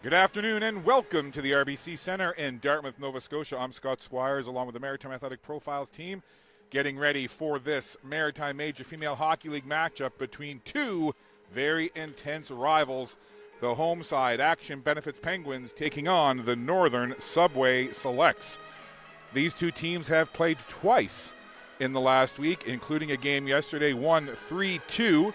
Good afternoon and welcome to the RBC Centre in Dartmouth, Nova Scotia. I'm Scott Squires along with the Maritime Athletic Profiles team getting ready for this Maritime Major Female Hockey League matchup between two very intense rivals. The home side, Action Benefits Penguins, taking on the Northern Subway Selects. These two teams have played twice in the last week, including a game yesterday, won 3-2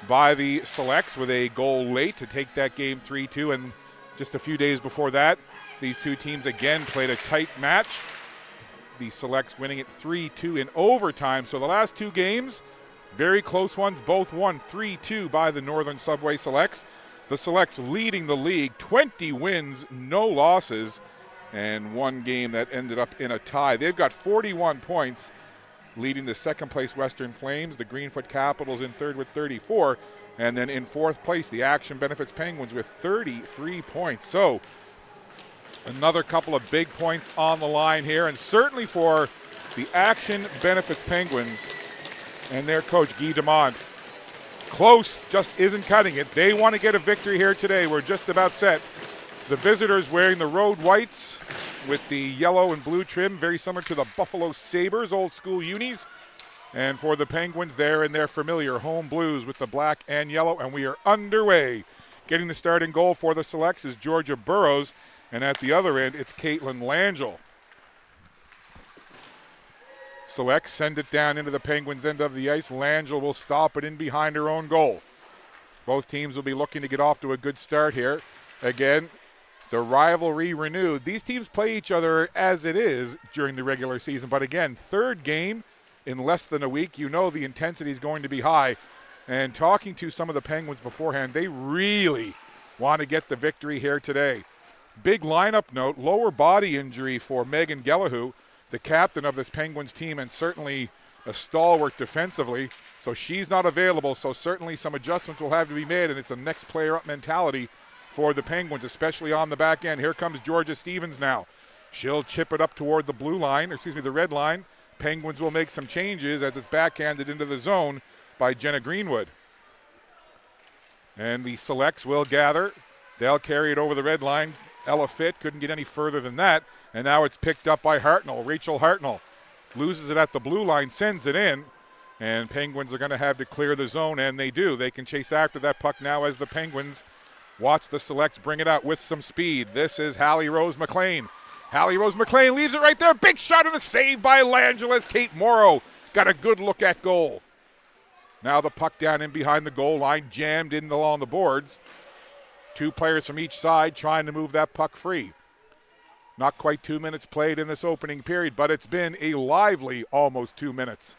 by the Selects with a goal late to take that game 3-2, and just a few days before that, these two teams again played a tight match. The Selects winning it 3-2 in overtime. So the last two games, very close ones, both won 3-2 by the Northern Subway Selects. The Selects leading the league, 20 wins, no losses, and one game that ended up in a tie. They've got 41 points, leading the second-place Western Flames. The Greenfoot Capitals in third with 34. And then in fourth place, the Action Benefits Penguins with 33 points. So another couple of big points on the line here. And certainly for the Action Benefits Penguins and their coach, Guy Demont, close just isn't cutting it. They want to get a victory here today. We're just about set. The visitors wearing the road whites with the yellow and blue trim, very similar to the Buffalo Sabres, old school unis. And for the Penguins, they're in their familiar home blues with the black and yellow, and we are underway. Getting the starting goal for the Selects is Georgia Burrows, and at the other end, it's Caitlin Langell. Selects send it down into the Penguins' end of the ice. Langell will stop it in behind her own goal. Both teams will be looking to get off to a good start here. Again, the rivalry renewed. These teams play each other as it is during the regular season, but again, third game in less than a week, you know the intensity is going to be high. And talking to some of the Penguins beforehand, they really want to get the victory here today. Big lineup note, lower body injury for Megan Gellahu, the captain of this Penguins team and certainly a stalwart defensively. So she's not available, so certainly some adjustments will have to be made, and it's a next player up mentality for the Penguins, especially on the back end. Here comes Georgia Stevens now. She'll chip it up toward the the red line. Penguins will make some changes as it's backhanded into the zone by Jenna Greenwood. And the Selects will gather. They'll carry it over the red line. Ella Fitt couldn't get any further than that. And now it's picked up by Hartnell. Rachel Hartnell loses it at the blue line, sends it in. And Penguins are going to have to clear the zone, and they do. They can chase after that puck now as the Penguins watch the Selects bring it out with some speed. This is Hallie Rose McLean. Hallie Rose McLean leaves it right there. Big shot and a save by Langell as Kate Morrow got a good look at goal. Now the puck down in behind the goal line, jammed in along the boards. Two players from each side trying to move that puck free. Not quite 2 minutes played in this opening period, but it's been a lively almost 2 minutes.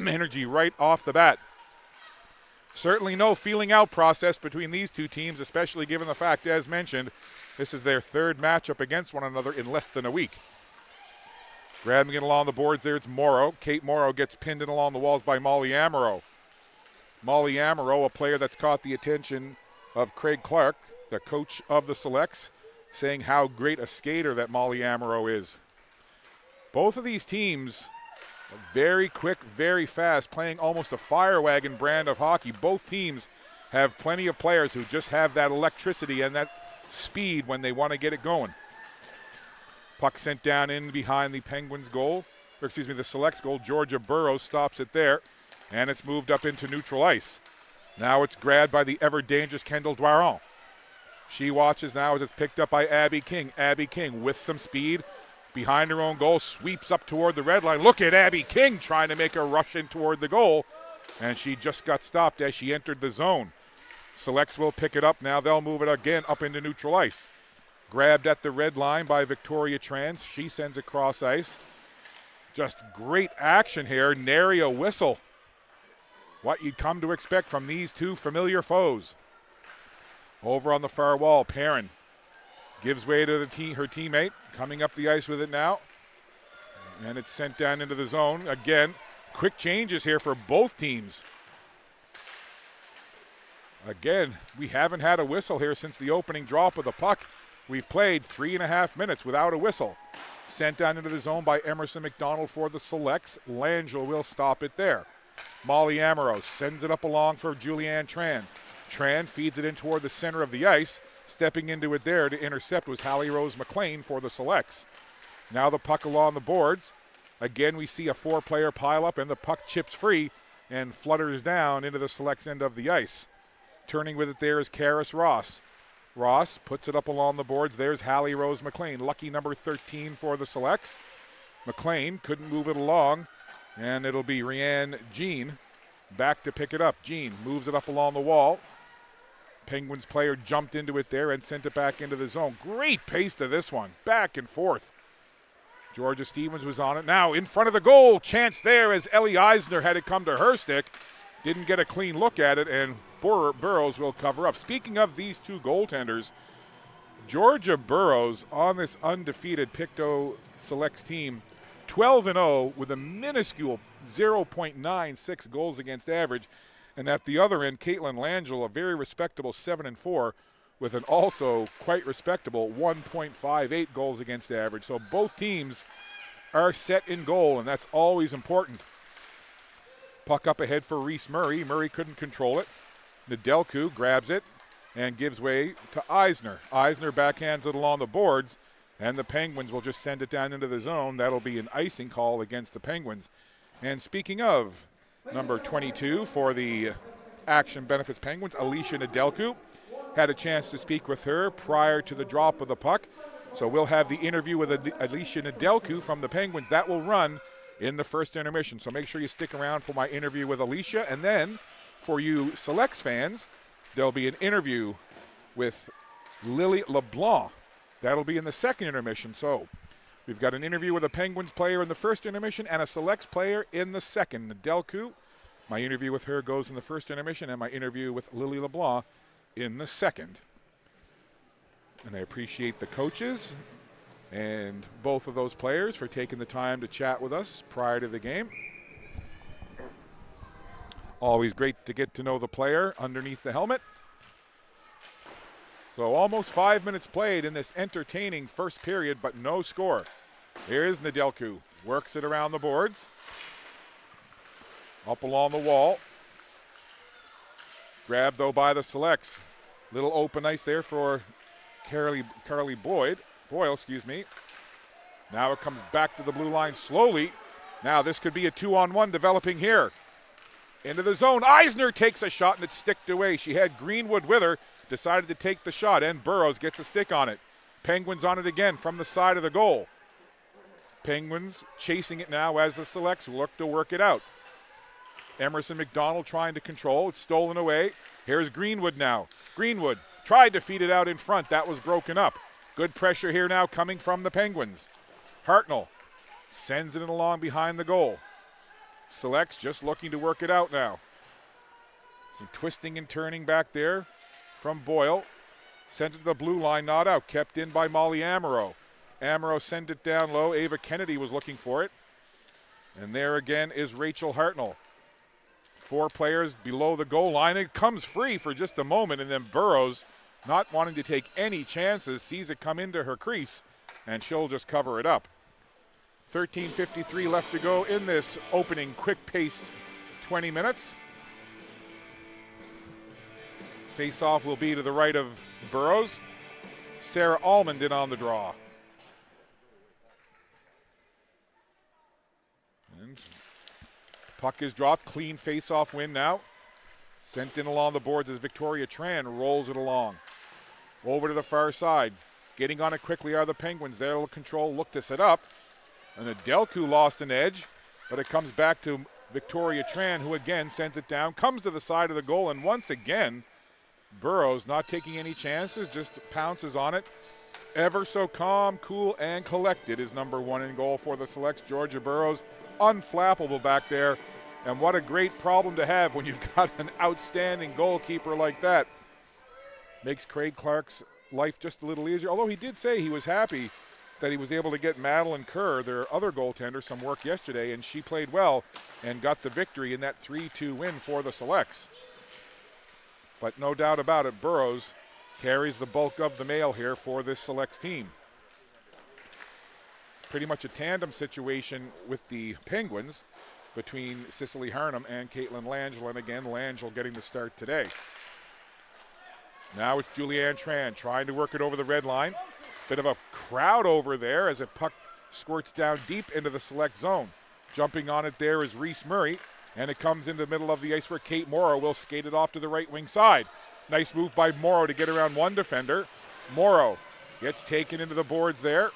Energy right off the bat. Certainly no feeling out process between these two teams, especially given the fact, as mentioned, this is their third matchup against one another in less than a week. Grabbing it along the boards there, it's Morrow. Kate Morrow gets pinned in along the walls by Molly Amaro. Molly Amaro, a player that's caught the attention of Craig Clark, the coach of the Selects, saying how great a skater that Molly Amaro is. Both of these teams are very quick, very fast, playing almost a fire wagon brand of hockey. Both teams have plenty of players who just have that electricity and that speed when they want to get it going. Puck sent down in behind the Penguins goal, the Selects goal. Georgia Burrows stops it there, and it's moved up into neutral ice. Now it's grabbed by the ever-dangerous Kendall Dwaron. She watches now as it's picked up by Abby King. Abby King with some speed behind her own goal, sweeps up toward the red line. Look at Abby King trying to make a rush in toward the goal, and she just got stopped as she entered the zone. Selects will pick it up now. They'll move it again up into neutral ice. Grabbed at the red line by Victoria Trans. She sends it cross ice. Just great action here. Nary a whistle. What you'd come to expect from these two familiar foes. Over on the far wall, Perrin gives way to her teammate. Coming up the ice with it now. And it's sent down into the zone. Again, quick changes here for both teams. Again, we haven't had a whistle here since the opening drop of the puck. We've played 3.5 minutes without a whistle. Sent down into the zone by Emerson McDonald for the Selects. Langell will stop it there. Molly Amaro sends it up along for Julianne Tran. Tran feeds it in toward the center of the ice. Stepping into it there to intercept was Hallie Rose McLean for the Selects. Now the puck along the boards. Again, we see a 4-player pileup, and the puck chips free and flutters down into the Selects end of the ice. Turning with it there is Karis Ross. Ross puts it up along the boards. There's Hallie Rose McLean, lucky number 13 for the Selects. McLean couldn't move it along, and it'll be Rianne Jean back to pick it up. Jean moves it up along the wall. Penguins player jumped into it there and sent it back into the zone. Great pace to this one, back and forth. Georgia Stevens was on it. Now in front of the goal, chance there as Ellie Eisner had it come to her stick. Didn't get a clean look at it, and Burrows will cover up. Speaking of these two goaltenders, Georgia Burrows on this undefeated Pictou Selects team, 12-0 with a minuscule 0.96 goals against average. And at the other end, Caitlin Langell, a very respectable 7-4 with an also quite respectable 1.58 goals against average. So both teams are set in goal, and that's always important. Puck up ahead for Reese Murray. Murray couldn't control it. Nedelku grabs it and gives way to Eisner. Eisner backhands it along the boards, and the Penguins will just send it down into the zone. That'll be an icing call against the Penguins. And speaking of number 22 for the Action Benefits Penguins, Alicia Nedelku, had a chance to speak with her prior to the drop of the puck. So we'll have the interview with Alicia Nedelku from the Penguins. That will run in the first intermission. So make sure you stick around for my interview with Alicia. And then for you Selects fans, there'll be an interview with Lily LeBlanc. That'll be in the second intermission. So we've got an interview with a Penguins player in the first intermission and a Selects player in the second. Nedelku, my interview with her goes in the first intermission, and my interview with Lily LeBlanc in the second. And I appreciate the coaches and both of those players for taking the time to chat with us prior to the game. Always great to get to know the player underneath the helmet. So almost 5 minutes played in this entertaining first period, but no score. Here's Nedelku, works it around the boards. Up along the wall. Grabbed, though, by the Selects. Little open ice there for Carly Boyle. Now it comes back to the blue line slowly. Now this could be a 2-on-1 developing here. Into the zone. Eisner takes a shot, and it's sticked away. She had Greenwood with her, decided to take the shot, and Burrows gets a stick on it. Penguins on it again from the side of the goal. Penguins chasing it now as the Selects look to work it out. Emerson McDonald trying to control. It's stolen away. Here's Greenwood now. Greenwood tried to feed it out in front. That was broken up. Good pressure here now coming from the Penguins. Hartnell sends it along behind the goal. Selects just looking to work it out now. Some twisting and turning back there from Boyle. Sent it to the blue line, not out. Kept in by Molly Amaro. Amaro sent it down low. Ava Kennedy was looking for it. And there again is Rachel Hartnell. 4 players below the goal line. It comes free for just a moment, and then Burrows, not wanting to take any chances, sees it come into her crease, and she'll just cover it up. 13:53 left to go in this opening quick-paced 20 minutes. Face-off will be to the right of Burrows. Sarah Almond in on the draw. And puck is dropped. Clean face-off win now. Sent in along the boards as Victoria Tran rolls it along. Over to the far side. Getting on it quickly are the Penguins. They'll control, look to set up. And Nedelku lost an edge, but it comes back to Victoria Tran, who again sends it down, comes to the side of the goal, and once again, Burrows not taking any chances, just pounces on it. Ever so calm, cool, and collected is number 1 in goal for the Selects. Georgia Burrows, unflappable back there. And what a great problem to have when you've got an outstanding goalkeeper like that. Makes Craig Clark's life just a little easier, although he did say he was happy that he was able to get Madeline Kerr, their other goaltender, some work yesterday, and she played well and got the victory in that 3-2 win for the Selects. But no doubt about it, Burrows carries the bulk of the mail here for this Selects team. Pretty much a tandem situation with the Penguins between Cicely Harnham and Caitlin Langell, and again, Langell getting the start today. Now it's Julianne Tran trying to work it over the red line. Bit of a crowd over there as a puck squirts down deep into the select zone. Jumping on it there is Reese Murray, and it comes into the middle of the ice where Kate Morrow will skate it off to the right wing side. Nice move by Morrow to get around one defender. Morrow gets taken into the boards there.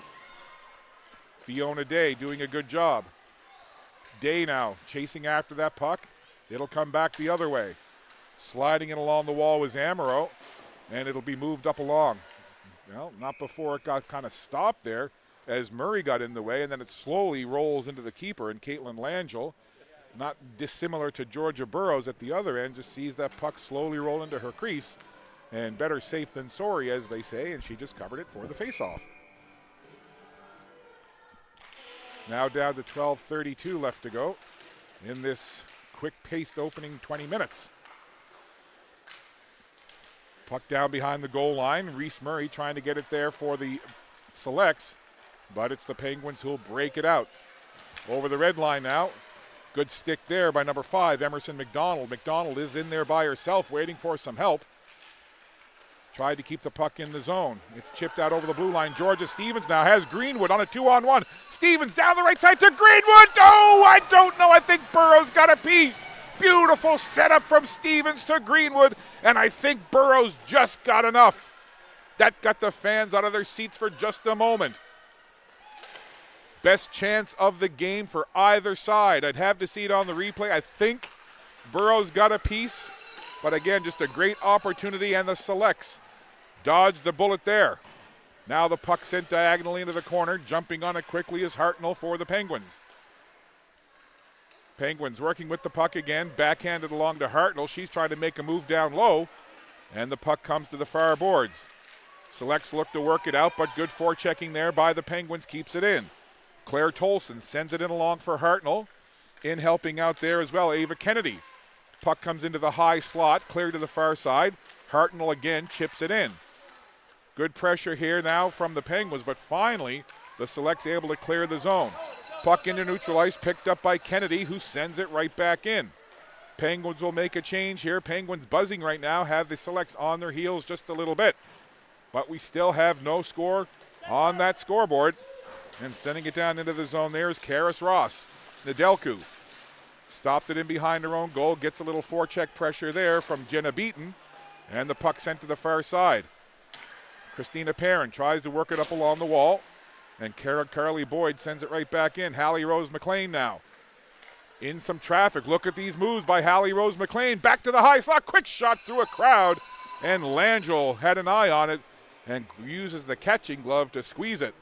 Fiona Day doing a good job. Day now chasing after that puck. It'll come back the other way. Sliding it along the wall was Amaro, and it'll be moved up along. Well, not before it got kind of stopped there as Murray got in the way, and then it slowly rolls into the keeper, and Caitlin Langell, not dissimilar to Georgia Burrows at the other end, just sees that puck slowly roll into her crease, and better safe than sorry, as they say, and she just covered it for the faceoff. Now down to 12:32 left to go in this quick-paced opening 20 minutes. Puck down behind the goal line. Reese Murray trying to get it there for the Selects, but it's the Penguins who'll break it out. Over the red line now. Good stick there by number 5, Emerson McDonald. McDonald is in there by herself waiting for some help. Tried to keep the puck in the zone. It's chipped out over the blue line. Georgia Stevens now has Greenwood on a 2-on-1. Stevens down the right side to Greenwood. Oh, I don't know. I think Burrows got a piece. Beautiful setup from Stevens to Greenwood, and I think Burrows just got enough. That got the fans out of their seats for just a moment. Best chance of the game for either side. I'd have to see it on the replay. I think Burrows got a piece, but again, just a great opportunity, and the Selects dodged the bullet there. Now the puck sent diagonally into the corner. Jumping on it quickly is Hartnell for the Penguins. Penguins working with the puck again, backhanded along to Hartnell. She's trying to make a move down low, and the puck comes to the far boards. Selects look to work it out, but good forechecking there by the Penguins keeps it in. Claire Tolson sends it in along for Hartnell. In helping out there as well, Ava Kennedy. Puck comes into the high slot, clear to the far side. Hartnell again chips it in. Good pressure here now from the Penguins, but finally the Selects able to clear the zone. Puck into neutral ice, picked up by Kennedy, who sends it right back in. Penguins will make a change here. Penguins buzzing right now, have the Selects on their heels just a little bit. But we still have no score on that scoreboard. And sending it down into the zone there is Karis Ross. Nedelku stopped it in behind her own goal, gets a little forecheck pressure there from Jenna Beaton, and the puck sent to the far side. Christina Perrin tries to work it up along the wall, and Carly Boyd sends it right back in. Hallie Rose McLean now in some traffic. Look at these moves by Hallie Rose McLean. Back to the high slot, quick shot through a crowd, and Langell had an eye on it and uses the catching glove to squeeze it.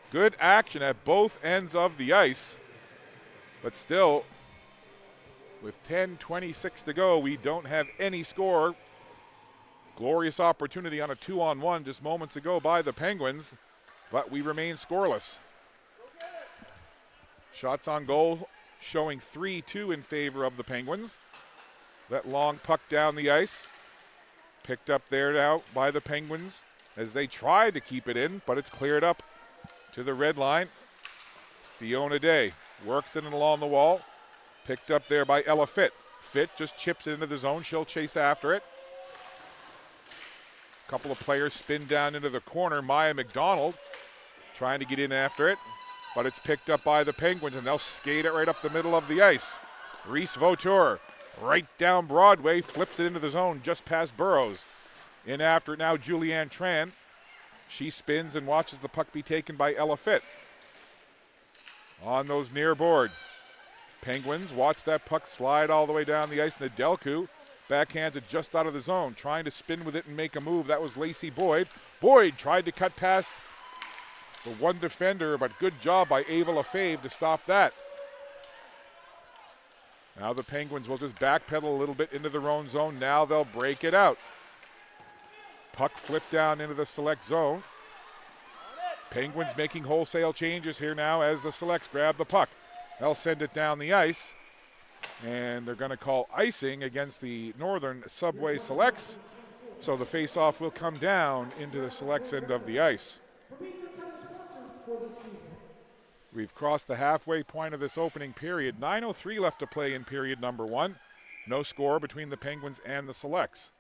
Good action at both ends of the ice, but still, with 10:26 to go, we don't have any score. Glorious opportunity on a 2-on-1 just moments ago by the Penguins, but we remain scoreless. Shots on goal showing 3-2 in favor of the Penguins. That long puck down the ice, picked up there now by the Penguins as they try to keep it in, but it's cleared up to the red line. Fiona Day works it in along the wall. Picked up there by Ella Fitt. Fitt just chips it into the zone. She'll chase after it. A couple of players spin down into the corner. Maya McDonald trying to get in after it, but it's picked up by the Penguins, and they'll skate it right up the middle of the ice. Reese Vautour right down Broadway, flips it into the zone just past Burrows. In after it now, Julianne Tran. She spins and watches the puck be taken by Ella Fitt. On those near boards. Penguins watch that puck slide all the way down the ice. Nedelku backhands it just out of the zone, trying to spin with it and make a move. That was Lacey Boyd. Boyd tried to cut past the one defender, but good job by Ava Lefebvre to stop that. Now the Penguins will just backpedal a little bit into their own zone. Now they'll break it out. Puck flipped down into the Select zone. Penguins making wholesale changes here now as the Selects grab the puck. They'll send it down the ice, and they're going to call icing against the Northern Subway Selects. So the faceoff will come down into the Selects end of the ice. We've crossed the halfway point of this opening period. 9:03 left to play in period number 1. No score between the Penguins and the Selects.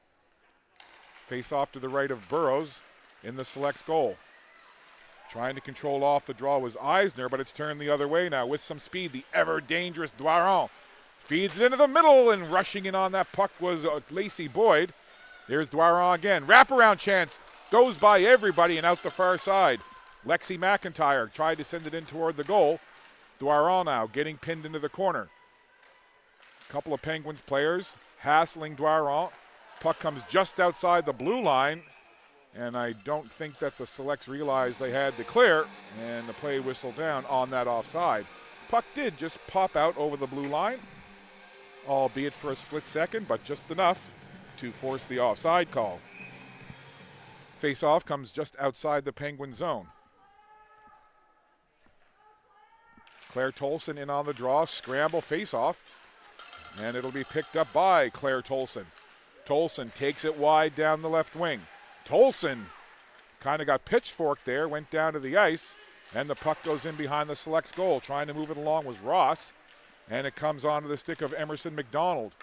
Face off to the right of Burrows in the Selects goal. Trying to control off the draw was Eisner, but it's turned the other way now with some speed. The ever-dangerous Dwaron feeds it into the middle, and rushing in on that puck was Lacey Boyd. Here's Dwaron again. Wraparound chance. Goes by everybody and out the far side. Lexi McIntyre tried to send it in toward the goal. Dwaron now getting pinned into the corner. A couple of Penguins players hassling Dwaron. Puck comes just outside the blue line, and I don't think that the Selects realized they had to clear, and the play whistled down on that offside. Puck did just pop out over the blue line, albeit for a split second, but just enough to force the offside call. Face-off comes just outside the Penguin zone. Claire Tolson in on the draw, scramble face-off, and it'll be picked up by Claire Tolson. Tolson takes it wide down the left wing. Tolson kind of got pitchforked there, went down to the ice, and the puck goes in behind the Selects goal. Trying to move it along was Ross, and it comes onto the stick of Emerson McDonald.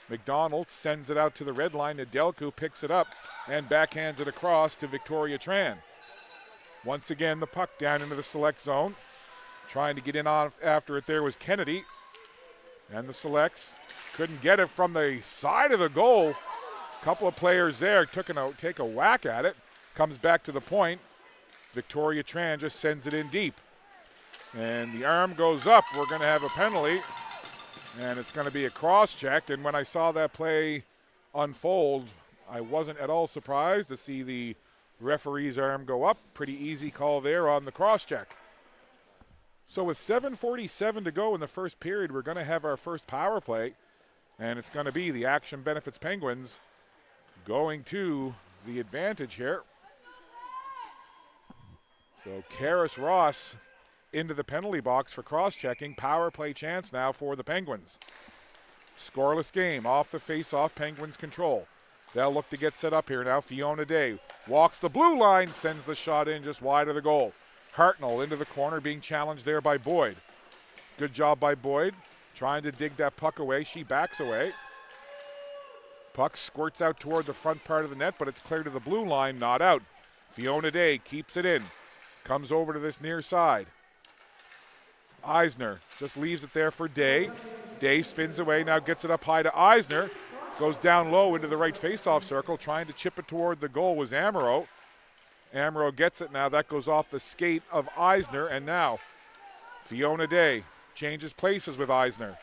McDonald sends it out to the red line. Nedelku picks it up and backhands it across to Victoria Tran. Once again, the puck down into the Select zone. Trying to get in on after it there was Kennedy, and the Selects couldn't get it from the side of the goal. Couple of players there take a whack at it. Comes back to the point. Victoria Tran just sends it in deep. And the arm goes up. We're going to have a penalty. And it's going to be a cross-check. And when I saw that play unfold, I wasn't at all surprised to see the referee's arm go up. Pretty easy call there on the cross-check. So with 7:47 to go in the first period, we're going to have our first power play. And it's going to be the Action Benefits Penguins going to the advantage here. So Karis Ross into the penalty box for cross-checking. Power play chance now for the Penguins. Scoreless game. Off the face-off, Penguins control. They'll look to get set up here now. Fiona Day walks the blue line, sends the shot in just wide of the goal. Hartnell into the corner, being challenged there by Boyd. Good job by Boyd. Trying to dig that puck away. She backs away. Puck squirts out toward the front part of the net, but it's clear to the blue line, not out. Fiona Day keeps it in. Comes over to this near side. Eisner just leaves it there for Day. Day spins away, now gets it up high to Eisner. Goes down low into the right face-off circle. Trying to chip it toward the goal was Amaro. Amaro gets it now. That goes off the skate of Eisner, and now Fiona Day changes places with Eisner.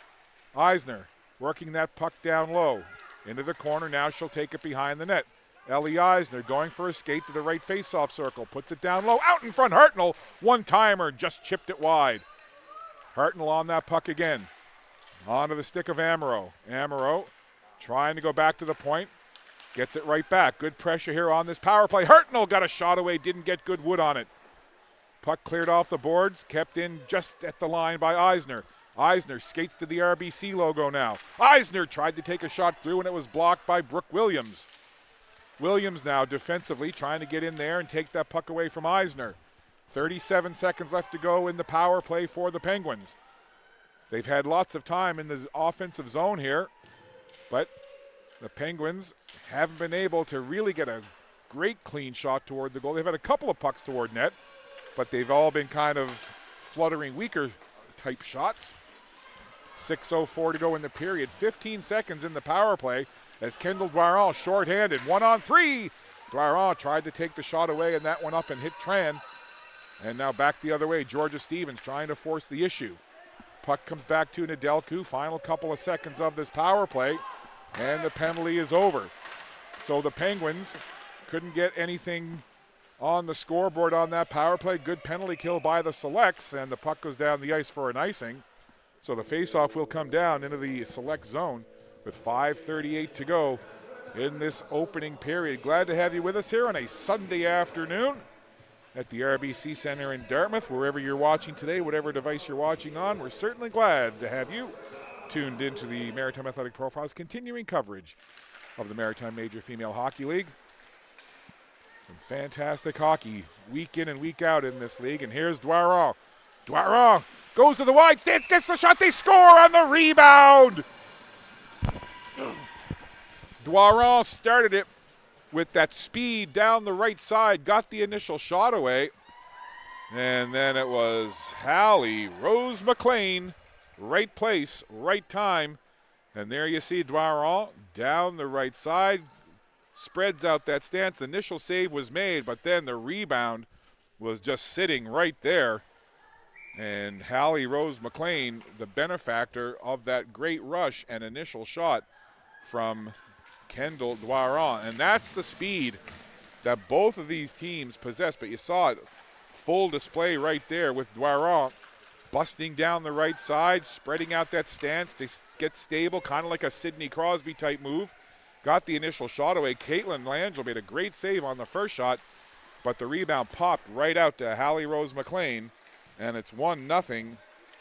Eisner working that puck down low. Into the corner, now she'll take it behind the net. Ellie Eisner going for a skate to the right face-off circle. Puts it down low, out in front, Hartnell. One-timer, just chipped it wide. Hartnell on that puck again. Onto the stick of Amaro. Amaro trying to go back to the point. Gets it right back. Good pressure here on this power play. Hartnell got a shot away, didn't get good wood on it. Puck cleared off the boards, kept in just at the line by Eisner. Eisner skates to the RBC logo now. Eisner tried to take a shot through, and it was blocked by Brooke Williams. Williams now defensively trying to get in there and take that puck away from Eisner. 37 seconds left to go in the power play for the Penguins. They've had lots of time in the offensive zone here, but the Penguins haven't been able to really get a great clean shot toward the goal. They've had a couple of pucks toward net, but they've all been kind of fluttering, weaker type shots. 6:04 to go in the period. 15 seconds in the power play as Kendall Dwaron shorthanded. 1-on-3. Dwaron tried to take the shot away, and that went up and hit Tran. And now back the other way. Georgia Stevens trying to force the issue. Puck comes back to Nedelku. Final couple of seconds of this power play, and the penalty is over. So the Penguins couldn't get anything on the scoreboard on that power play. Good penalty kill by the Selects, and the puck goes down the ice for an icing. So the faceoff will come down into the Select zone with 5:38 to go in this opening period. Glad to have you with us here on a Sunday afternoon at the RBC Center in Dartmouth. Wherever you're watching today, whatever device you're watching on, we're certainly glad to have you tuned into the Maritime Athletic Profiles continuing coverage of the Maritime Major Female Hockey League. Some fantastic hockey week in and week out in this league. And here's Dwaron. Dwaron goes to the wide stance, gets the shot, they score on the rebound. Dwaron started it, with that speed down the right side, got the initial shot away. And then it was Hallie Rose McLean, right place, right time. And there you see Dwarant down the right side, spreads out that stance. Initial save was made, but then the rebound was just sitting right there. And Hallie Rose McLean, the benefactor of that great rush and initial shot from Kendall Dwarant. And that's the speed that both of these teams possess. But you saw it, full display right there with Dwarant busting down the right side, spreading out that stance to get stable, kind of like a Sidney Crosby type move. Got the initial shot away. Caitlin Langell made a great save on the first shot, but the rebound popped right out to Hallie Rose McLean, and it's 1-0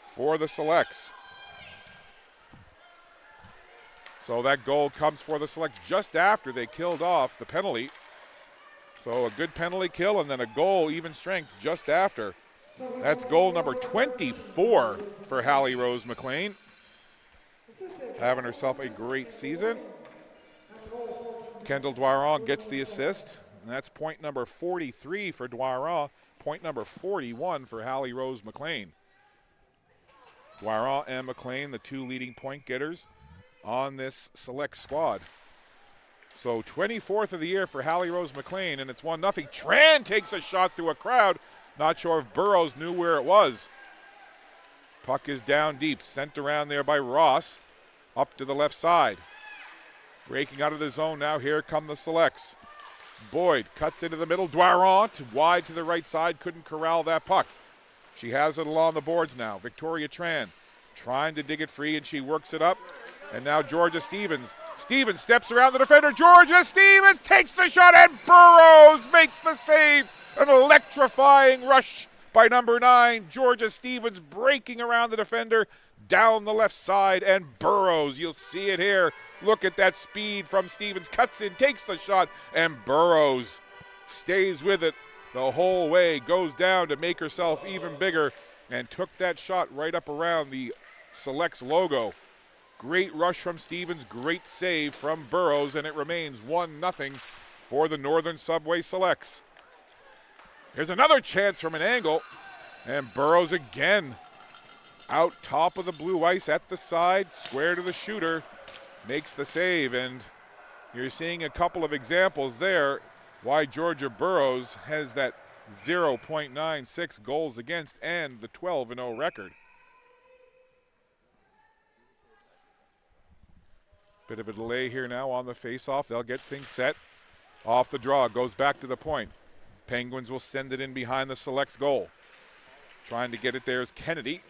for the Selects. So that goal comes for the Selects just after they killed off the penalty. So a good penalty kill and then a goal, even strength, just after. That's goal number 24 for Hallie Rose McLean. Having herself a great season. Kendall Dwarant gets the assist. And that's point number 43 for Dwarant. Point number 41 for Hallie Rose McLean. Dwarant and McLean, the two leading point getters on this select squad. So 24th of the year for Hallie Rose McLean, and it's 1-0. Tran takes a shot through a crowd. Not sure if Burrows knew where it was. Puck is down deep, sent around there by Ross, up to the left side. Breaking out of the zone now, here come the Selects. Boyd cuts into the middle, Dwarant wide to the right side, couldn't corral that puck. She has it along the boards now. Victoria Tran trying to dig it free, and she works it up. And now Georgia Stevens. Stevens steps around the defender. Georgia Stevens takes the shot, and Burrows makes the save. An electrifying rush by number 9. Georgia Stevens breaking around the defender down the left side, and Burrows, you'll see it here. Look at that speed from Stevens. Cuts in, takes the shot, and Burrows stays with it the whole way. Goes down to make herself even bigger and took that shot right up around the Selects logo. Great rush from Stevens, great save from Burrows, and it remains 1-0 for the Northern Subway Selects. Here's another chance from an angle, and Burrows again out top of the blue ice at the side, square to the shooter, makes the save, and you're seeing a couple of examples there why Georgia Burrows has that 0.96 goals against and the 12-0 record. Bit of a delay here now on the faceoff. They'll get things set. Off the draw, goes back to the point. Penguins will send it in behind the Selects goal. Trying to get it there is Kennedy.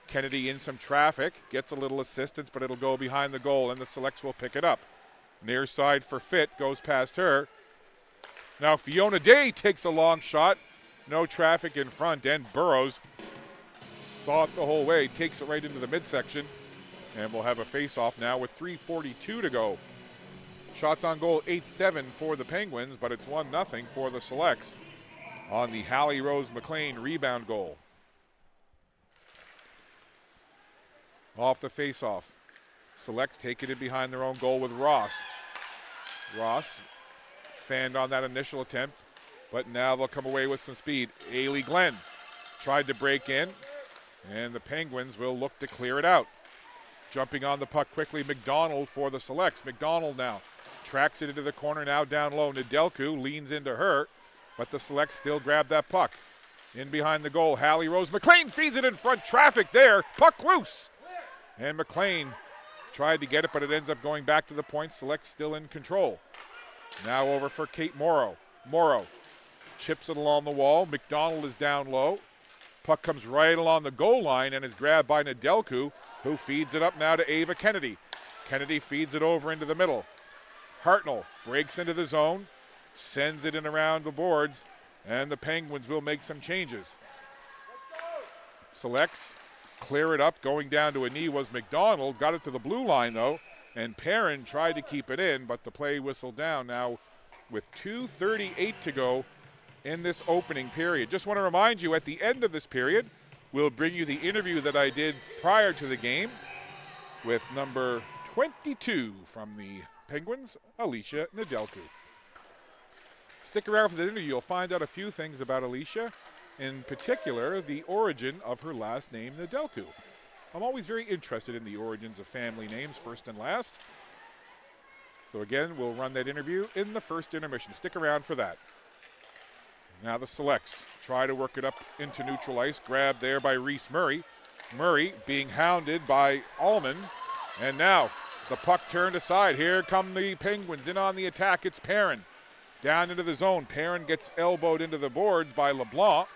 Kennedy in some traffic, gets a little assistance, but it'll go behind the goal, and the Selects will pick it up. Near side for Fitt, goes past her. Now Fiona Day takes a long shot. No traffic in front, and Burrows saw it the whole way, takes it right into the midsection. And we'll have a face-off now with 3:42 to go. Shots on goal 8-7 for the Penguins, but it's 1-0 for the Selects on the Hallie Rose McLean rebound goal. Off the face-off. Selects take it in behind their own goal with Ross. Ross fanned on that initial attempt, but now they'll come away with some speed. Ailey Glenn tried to break in, and the Penguins will look to clear it out. Jumping on the puck quickly, McDonald for the Selects. McDonald now tracks it into the corner, now down low. Nedelku leans into her, but the Selects still grab that puck. In behind the goal, Hallie Rose McLean feeds it in front. Traffic there, puck loose. And McLean tried to get it, but it ends up going back to the point. Selects still in control. Now over for Kate Morrow. Morrow chips it along the wall. McDonald is down low. Puck comes right along the goal line and is grabbed by Nedelku, who feeds it up now to Ava Kennedy. Kennedy feeds it over into the middle. Hartnell breaks into the zone, sends it in around the boards, and the Penguins will make some changes. Selects clear it up. Going down to a knee was McDonald. Got it to the blue line, though, and Perrin tried to keep it in, but the play whistled down now with 2:38 to go in this opening period. Just want to remind you, at the end of this period, we'll bring you the interview that I did prior to the game with number 22 from the Penguins, Alicia Nedelku. Stick around for the interview. You'll find out a few things about Alicia, in particular, the origin of her last name, Nedelku. I'm always very interested in the origins of family names, first and last. So again, we'll run that interview in the first intermission. Stick around for that. Now the selects try to work it up into neutral ice. Grabbed there by Reese Murray. Murray being hounded by Allman. And now the puck turned aside. Here come the Penguins in on the attack. It's Perrin. Down into the zone. Perrin gets elbowed into the boards by LeBlanc.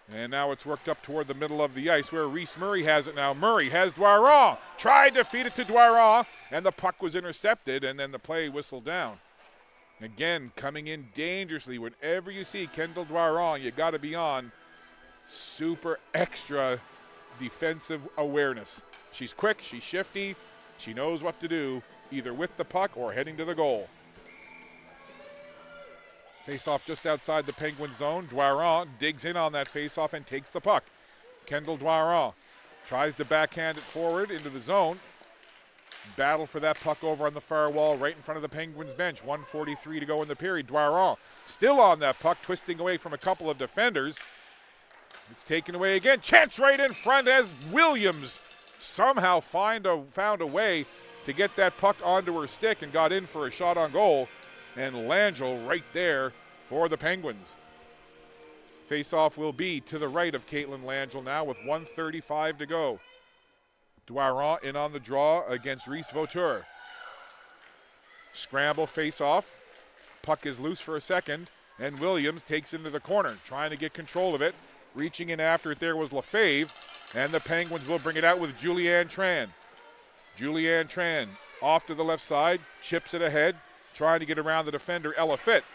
And now it's worked up toward the middle of the ice where Reese Murray has it now. Murray has Doiron. Tried to feed it to Doiron, and the puck was intercepted, and then the play whistled down. Again, coming in dangerously. Whenever you see Kendall Doiron, you got to be on super extra defensive awareness. She's quick, she's shifty, she knows what to do, either with the puck or heading to the goal. Face-off just outside the Penguin zone. Doiron digs in on that face-off and takes the puck. Kendall Doiron tries to backhand it forward into the zone. Battle for that puck over on the far wall right in front of the Penguins bench. 1:43 to go in the period. Doiron still on that puck, twisting away from a couple of defenders. It's taken away again. Chance right in front as Williams somehow found a way to get that puck onto her stick and got in for a shot on goal. And Langell right there for the Penguins. Face-off will be to the right of Caitlin Langell now with 1:35 to go. Doiron in on the draw against Reese Vautour. Scramble face-off. Puck is loose for a second, and Williams takes into the corner, trying to get control of it. Reaching in after it there was Lefebvre, and the Penguins will bring it out with Julianne Tran. Julianne Tran off to the left side, chips it ahead, trying to get around the defender, Ella Fitt.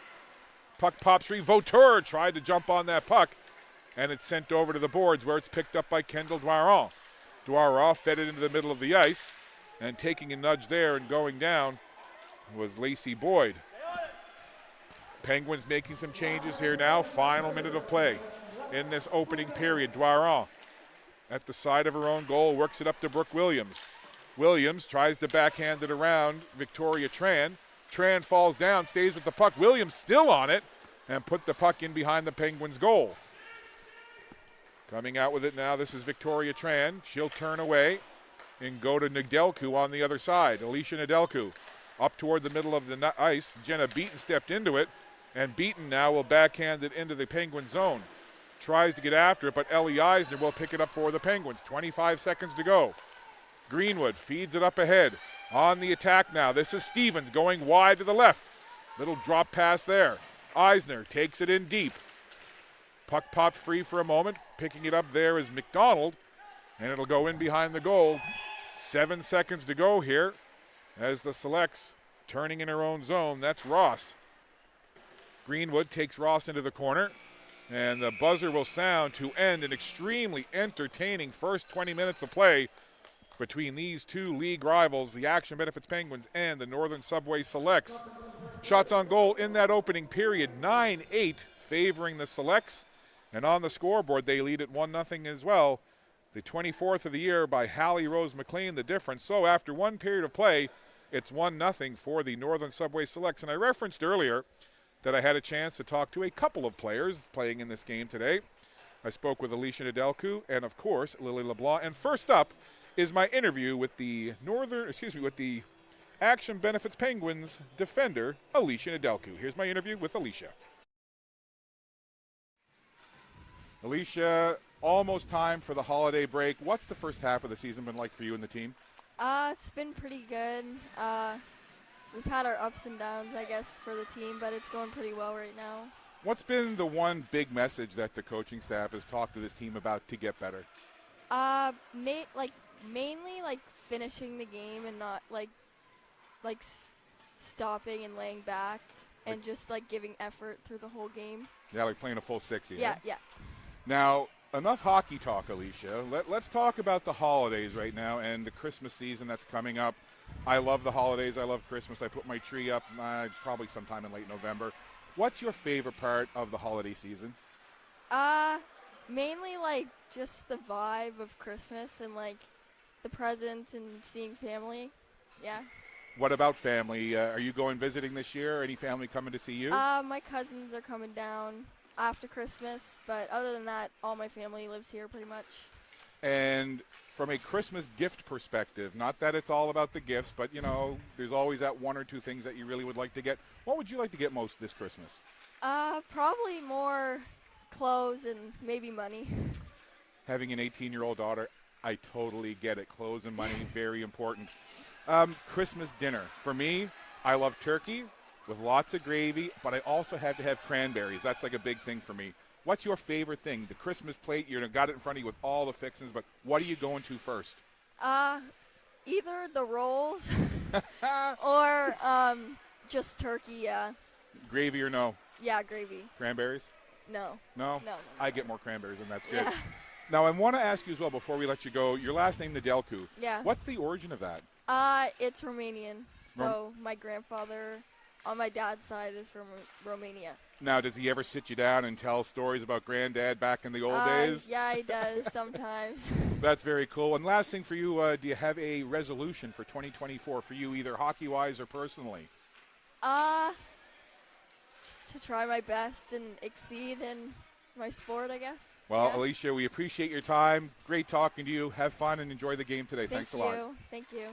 Puck pops free. Vautour tried to jump on that puck, and it's sent over to the boards where it's picked up by Kendall Doiron. Doiron fed it into the middle of the ice, and taking a nudge there and going down was Lacey Boyd. Penguins making some changes here now. Final minute of play in this opening period. Doiron at the side of her own goal works it up to Brooke Williams. Williams tries to backhand it around Victoria Tran. Tran falls down, stays with the puck. Williams still on it and put the puck in behind the Penguins' goal. Coming out with it now, this is Victoria Tran. She'll turn away and go to Nedelku on the other side. Alicia Nedelku up toward the middle of the ice. Jenna Beaton stepped into it, and Beaton now will backhand it into the Penguin zone. Tries to get after it, but Ellie Eisner will pick it up for the Penguins. 25 seconds to go. Greenwood feeds it up ahead. On the attack now. This is Stevens going wide to the left. Little drop pass there. Eisner takes it in deep. Puck popped free for a moment. Picking it up there is McDonald, and it'll go in behind the goal. 7 seconds to go here as the selects turning in her own zone. That's Ross. Greenwood takes Ross into the corner, and the buzzer will sound to end an extremely entertaining first 20 minutes of play between these two league rivals, the Action Benefits Penguins and the Northern Subway Selects. Shots on goal in that opening period, 9-8 favoring the Selects. And on the scoreboard, they lead at 1-0 as well. The 24th of the year by Hallie Rose McLean, the difference. So after one period of play, it's 1-0 for the Northern Subway Selects. And I referenced earlier that I had a chance to talk to a couple of players playing in this game today. I spoke with Alicia Nedelku and, of course, Lily LeBlanc. And first up is my interview with the Action Benefits Penguins defender, Alicia Nedelku. Here's my interview with Alicia. Alicia, almost time for the holiday break. What's the first half of the season been like for you and the team? It's been pretty good. We've had our ups and downs, I guess, for the team, but it's going pretty well right now. What's been the one big message that the coaching staff has talked to this team about to get better? Mainly finishing the game and not stopping and laying back and just giving effort through the whole game. Yeah, like playing a full 60. Yeah. Now, enough hockey talk, Alicia. Let's talk about the holidays right now and the Christmas season that's coming up. I love the holidays. I love Christmas. I put my tree up probably sometime in late November. What's your favorite part of the holiday season? Mainly just the vibe of Christmas and the presents and seeing family. Yeah. What about family? Are you going visiting this year? Any family coming to see you? My cousins are coming down after Christmas, but other than that, all my family lives here pretty much. And from a Christmas gift perspective, not that it's all about the gifts, but, you know, there's always that one or two things that you really would like to get. What would you like to get most this Christmas? Probably more clothes and maybe money. Having an 18-year-old daughter, I totally get it. Clothes and money, very important. Christmas dinner. For me, I love turkey with lots of gravy, but I also have to have cranberries. That's like a big thing for me. What's your favorite thing? The Christmas plate, you got it in front of you with all the fixings, but what are you going to first? Either the rolls or just turkey, yeah. Gravy or no? Yeah, gravy. Cranberries? No. No? No. I get more cranberries, and that's good. Yeah. Now, I want to ask you as well, before we let you go, your last name, Nedelcu. Yeah. What's the origin of that? It's Romanian. So my grandfather on my dad's side is from Romania. Now, does he ever sit you down and tell stories about Granddad back in the old days? Yeah, he does sometimes. That's very cool. And last thing for you, do you have a resolution for 2024 for you, either hockey-wise or personally? Just to try my best and exceed in my sport, I guess. Well, yeah. Alicia, we appreciate your time. Great talking to you. Have fun and enjoy the game today. Thanks a lot. Thank you.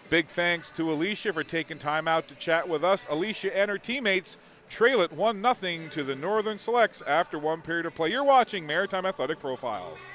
Big thanks to Alicia for taking time out to chat with us. Alicia and her teammates trail it 1-0 to the Northern Selects after one period of play. You're watching Maritime Athletic Profiles.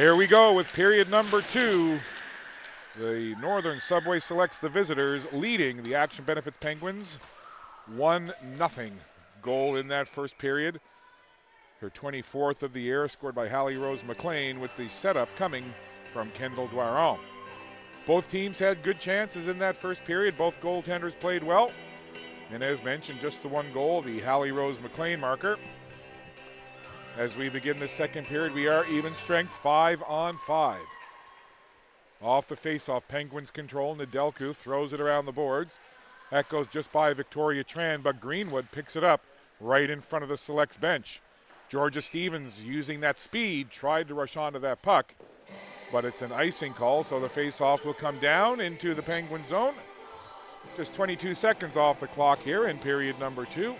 Here we go with period number 2. The Northern Subway selects the visitors, leading the Action Benefits Penguins 1-0. Goal in that first period. Her 24th of the year, scored by Hallie Rose McLean, with the setup coming from Kendall Dwaron. Both teams had good chances in that first period. Both goaltenders played well. And as mentioned, just the one goal, the Hallie Rose McLean marker. As we begin the second period, we are even strength, 5-on-5. Off the faceoff, Penguins control. Nedelku throws it around the boards. That goes just by Victoria Tran, but Greenwood picks it up right in front of the Selects bench. Georgia Stevens, using that speed, tried to rush onto that puck, but it's an icing call, so the faceoff will come down into the Penguin zone. Just 22 seconds off the clock here in period number 2.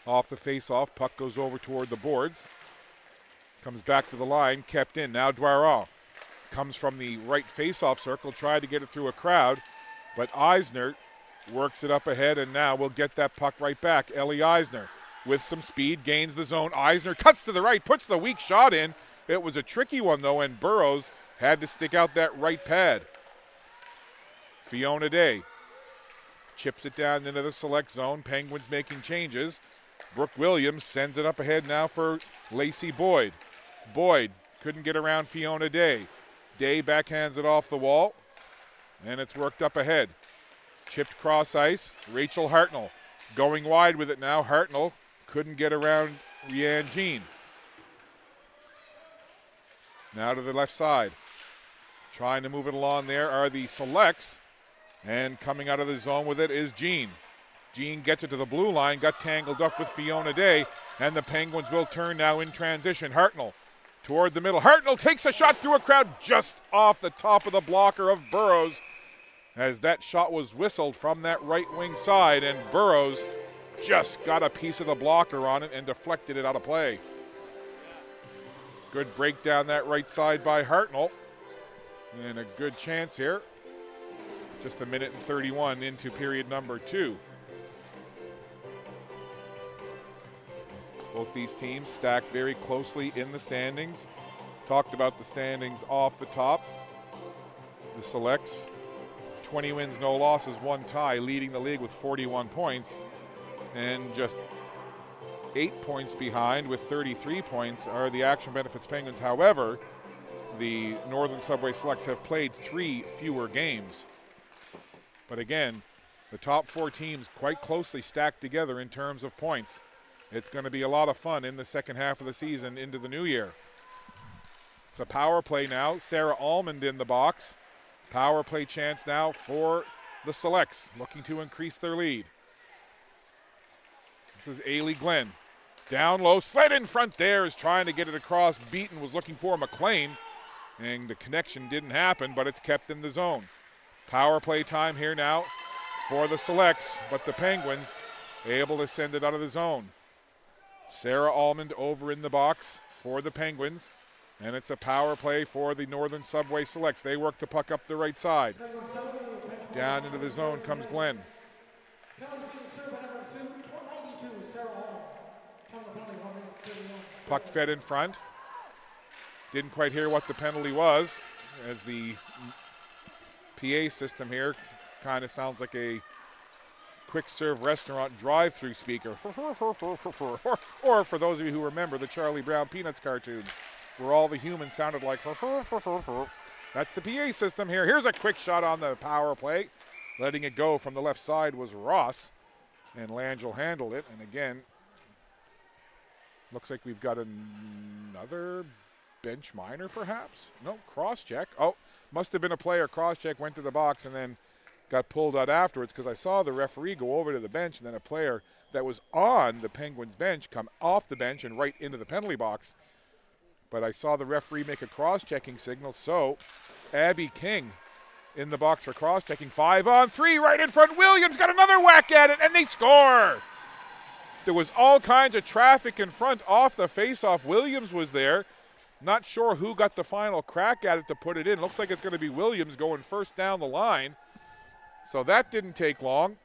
Off the face-off, puck goes over toward the boards. Comes back to the line, kept in. Now Dwaron comes from the right face-off circle, tried to get it through a crowd, but Eisner works it up ahead, and now we'll get that puck right back. Ellie Eisner with some speed, gains the zone. Eisner cuts to the right, puts the weak shot in. It was a tricky one, though, and Burrows had to stick out that right pad. Fiona Day chips it down into the select zone. Penguins making changes. Brooke Williams sends it up ahead now for Lacey Boyd. Boyd couldn't get around Fiona Day. Day backhands it off the wall, and it's worked up ahead. Chipped cross ice. Rachel Hartnell going wide with it now. Hartnell couldn't get around Rianne Jean. Now to the left side. Trying to move it along there are the Selects, and coming out of the zone with it is Jean. Jean gets it to the blue line, got tangled up with Fiona Day, and the Penguins will turn now in transition. Hartnell toward the middle. Hartnell takes a shot through a crowd just off the top of the blocker of Burrows, as that shot was whistled from that right wing side, and Burrows just got a piece of the blocker on it and deflected it out of play. Good break down that right side by Hartnell, and a good chance here. Just a minute and 31 into period number 2. Both these teams stacked very closely in the standings. Talked about the standings off the top. The Selects, 20 wins, no losses, 1 tie, leading the league with 41 points. And just 8 points behind with 33 points are the Action Benefits Penguins. However, the Northern Subway Selects have played 3 fewer games. But again, the top 4 teams quite closely stacked together in terms of points. It's going to be a lot of fun in the second half of the season into the new year. It's a power play now. Sarah Almond in the box. Power play chance now for the Selects, looking to increase their lead. This is Ailey Glenn. Down low, slid in front there, is trying to get it across. Beaton was looking for McLean, and the connection didn't happen, but it's kept in the zone. Power play time here now for the Selects, but the Penguins able to send it out of the zone. Sarah Almond over in the box for the Penguins, and it's a power play for the Northern Subway Selects. They work the puck up the right side. Down into the zone comes Glenn. Puck fed in front. Didn't quite hear what the penalty was, as the PA system here kind of sounds like a quick serve restaurant drive-through speaker. Or for those of you who remember the Charlie Brown Peanuts cartoons, where all the humans sounded like. That's the PA system here. Here's a quick shot on the power play. Letting it go from the left side was Ross, and Langell handled it. And again, looks like we've got another bench minor perhaps. No, cross-check. Oh, must have been a player. Cross-check, went to the box, and then got pulled out afterwards, because I saw the referee go over to the bench, and then a player that was on the Penguins bench come off the bench and right into the penalty box. But I saw the referee make a cross-checking signal, so Abby King in the box for cross-checking. 5-on-3 right in front. Williams got another whack at it, and they score. There was all kinds of traffic in front off the face-off. Williams was there. Not sure who got the final crack at it to put it in. Looks like it's going to be Williams going first down the line. So that didn't take long.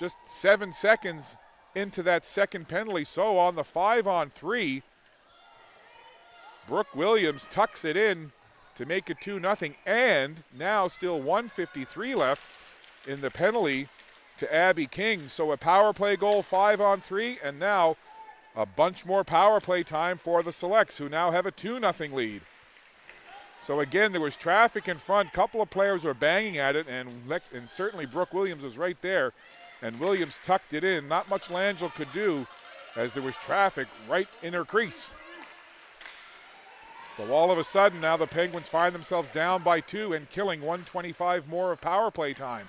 Just 7 seconds into that second penalty. So on the 5-on-3, Brooke Williams tucks it in to make it 2-0. And now still 1:53 left in the penalty to Abby King. So a power play goal, 5-on-3, and now a bunch more power play time for the Selects, who now have a 2-0 lead. So again, there was traffic in front. Couple of players were banging at it, and certainly Brooke Williams was right there. And Williams tucked it in. Not much Langell could do as there was traffic right in her crease. So all of a sudden now the Penguins find themselves down by 2 and killing 1:25 more of power play time.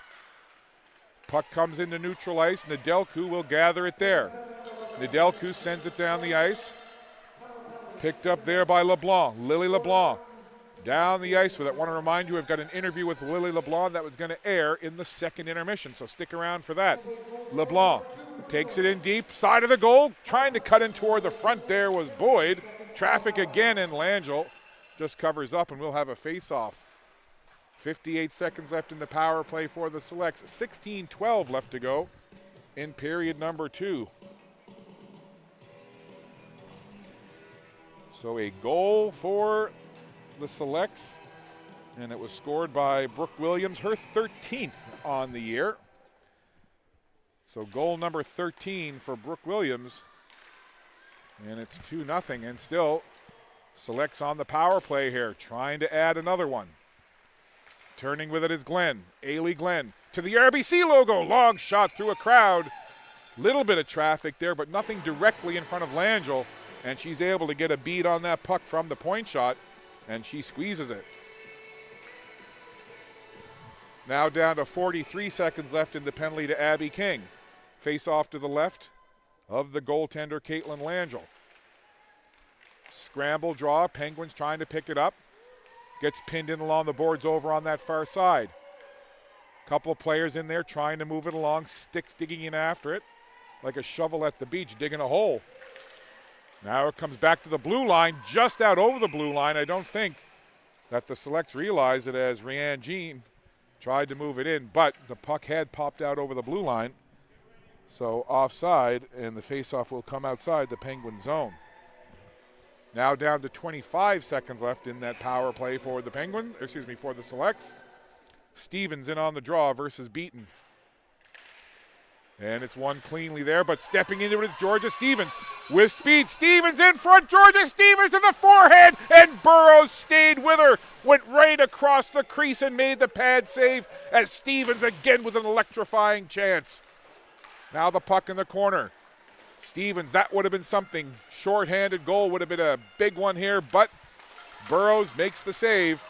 Puck comes into neutral ice. Nedelku will gather it there. Nedelku sends it down the ice. Picked up there by LeBlanc. Lily LeBlanc down the ice with it. I want to remind you, I've got an interview with Lily LeBlanc that was going to air in the second intermission, so stick around for that. LeBlanc takes it in deep, side of the goal, trying to cut in toward the front there was Boyd. Traffic again, and Langell just covers up, and we'll have a face-off. 58 seconds left in the power play for the Selects. 16:12 left to go in period number 2. So a goal for the Selects, and it was scored by Brooke Williams, her 13th on the year. So goal number 13 for Brooke Williams, and it's 2-0, and still Selects on the power play here, trying to add another one. Turning with it is Glenn, Ailey Glenn, to the RBC logo, long shot through a crowd. Little bit of traffic there, but nothing directly in front of Langell, and she's able to get a beat on that puck from the point shot, and she squeezes it. Now down to 43 seconds left in the penalty to Abby King. Face off to the left of the goaltender, Caitlin Langell. Scramble draw, Penguins trying to pick it up. Gets pinned in along the boards over on that far side. Couple of players in there trying to move it along, Sticks digging in after it like a shovel at the beach, digging a hole. Now it comes back to the blue line, just out over the blue line. I don't think that the Selects realized it as Rianne Jean tried to move it in, but the puck had popped out over the blue line. So offside, and the faceoff will come outside the Penguin zone. Now down to 25 seconds left in that power play for the Penguins, for the Selects. Stevens in on the draw versus Beaton. And it's won cleanly there, but stepping into it is Georgia Stevens. With speed, Stevens in front, Georgia Stevens to the forehand, and Burrows stayed with her, went right across the crease and made the pad save as Stevens again with an electrifying chance. Now the puck in the corner. Stevens, that would have been something. Short-handed goal would have been a big one here, but Burrows makes the save,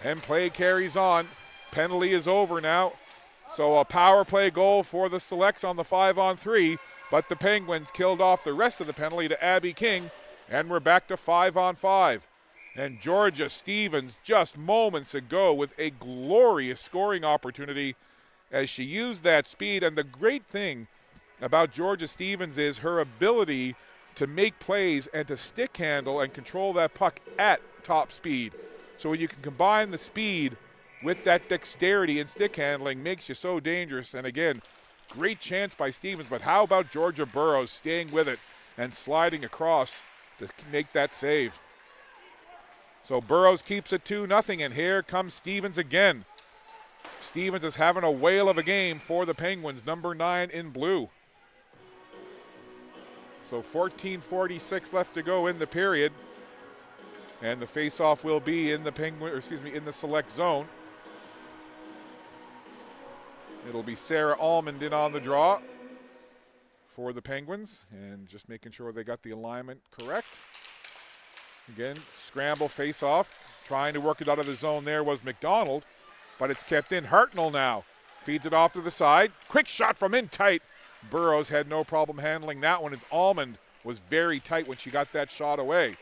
and play carries on. Penalty is over now. So a power play goal for the Selects on the 5-on-3, but the Penguins killed off the rest of the penalty to Abby King, and we're back to 5-on-5. And Georgia Stevens just moments ago with a glorious scoring opportunity as she used that speed. And the great thing about Georgia Stevens is her ability to make plays and to stick handle and control that puck at top speed. So when you can combine the speed with that dexterity and stick handling, makes you so dangerous. And again, great chance by Stevens, but how about Georgia Burrows staying with it and sliding across to make that save? So Burrows keeps it 2-0, and here comes Stevens again. Stevens is having a whale of a game for the Penguins, number 9 in blue. So 14:46 left to go in the period, and the faceoff will be in the in the Select zone. It'll be Sarah Almond in on the draw for the Penguins, and just making sure they got the alignment correct. Again, scramble face-off. Trying to work it out of the zone there was McDonald, but it's kept in. Hartnell now feeds it off to the side. Quick shot from in tight. Burrows had no problem handling that one as Almond was very tight when she got that shot away.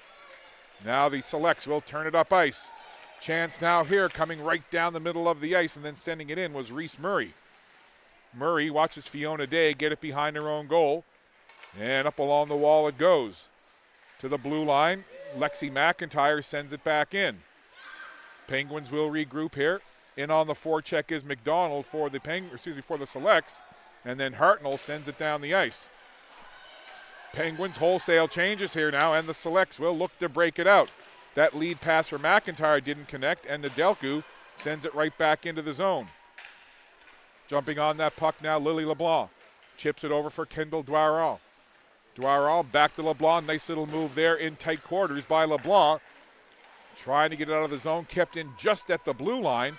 Now the Selects will turn it up ice. Chance now here coming right down the middle of the ice and then sending it in was Reese Murray. Murray watches Fiona Day get it behind her own goal, and up along the wall it goes. To the blue line, Lexi McIntyre sends it back in. Penguins will regroup here. In on the forecheck is McDonald for the for the Selects, and then Hartnell sends it down the ice. Penguins wholesale changes here now, and the Selects will look to break it out. That lead pass for McIntyre didn't connect, and Nedelku sends it right back into the zone. Jumping on that puck now, Lily LeBlanc. Chips it over for Kendall Dwaron. Dwaron back to LeBlanc. Nice little move there in tight quarters by LeBlanc. Trying to get it out of the zone, kept in just at the blue line.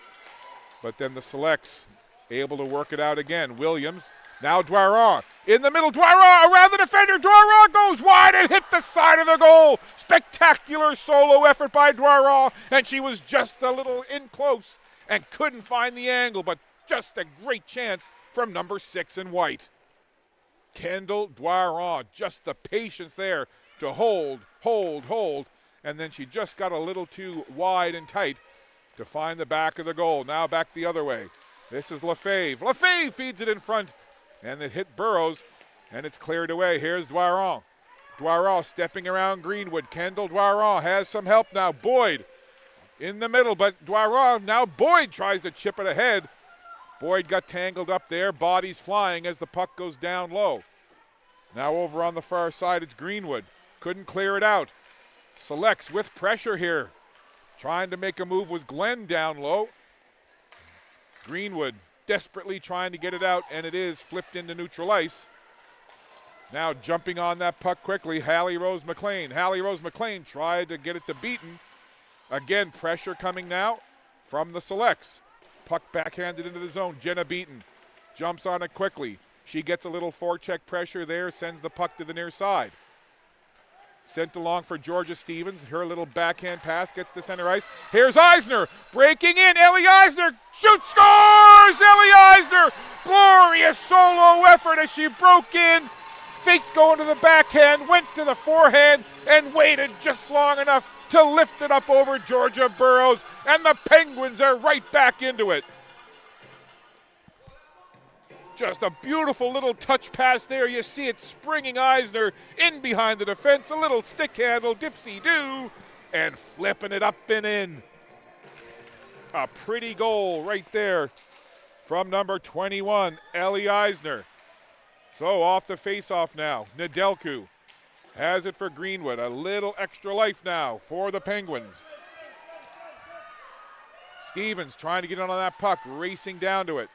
But then the Selects able to work it out again. Williams, now Dwaron. In the middle, Dwaron around the defender. Dwaron goes wide and hit the side of the goal. Spectacular solo effort by Dwaron. And she was just a little in close and couldn't find the angle, but just a great chance from number 6 in white. Kendall Dwaron, just the patience there to hold. And then she just got a little too wide and tight to find the back of the goal. Now back the other way. This is Lefebvre. Lefebvre feeds it in front, and it hit Burrows, and it's cleared away. Here's Dwaron. Dwaron stepping around Greenwood. Kendall Dwaron has some help now. Boyd in the middle, but Dwaron, now Boyd tries to chip it ahead. Boyd got tangled up there. Bodies flying as the puck goes down low. Now over on the far side, it's Greenwood. Couldn't clear it out. Selects with pressure here. Trying to make a move was Glenn down low. Greenwood desperately trying to get it out, and it is flipped into neutral ice. Now jumping on that puck quickly, Hallie Rose McLean. Hallie Rose McLean tried to get it to Beaton. Again, pressure coming now from the Selects. Puck backhanded into the zone. Jenna Beaton jumps on it quickly. She gets a little forecheck pressure there, sends the puck to the near side. Sent along for Georgia Stevens. Her little backhand pass gets to center ice. Here's Eisner breaking in. Ellie Eisner shoots, scores! Ellie Eisner, glorious solo effort as she broke in. Fake going to the backhand, went to the forehand, and waited just long enough to lift it up over Georgia Burrows, and the Penguins are right back into it. Just a beautiful little touch pass there. You see it springing Eisner in behind the defense. A little stick handle, dipsy-do, and flipping it up and in. A pretty goal right there from number 21, Ellie Eisner. So off the face-off now. Nedelku has it for Greenwood. A little extra life now for the Penguins. Stevens trying to get on that puck, racing down to it.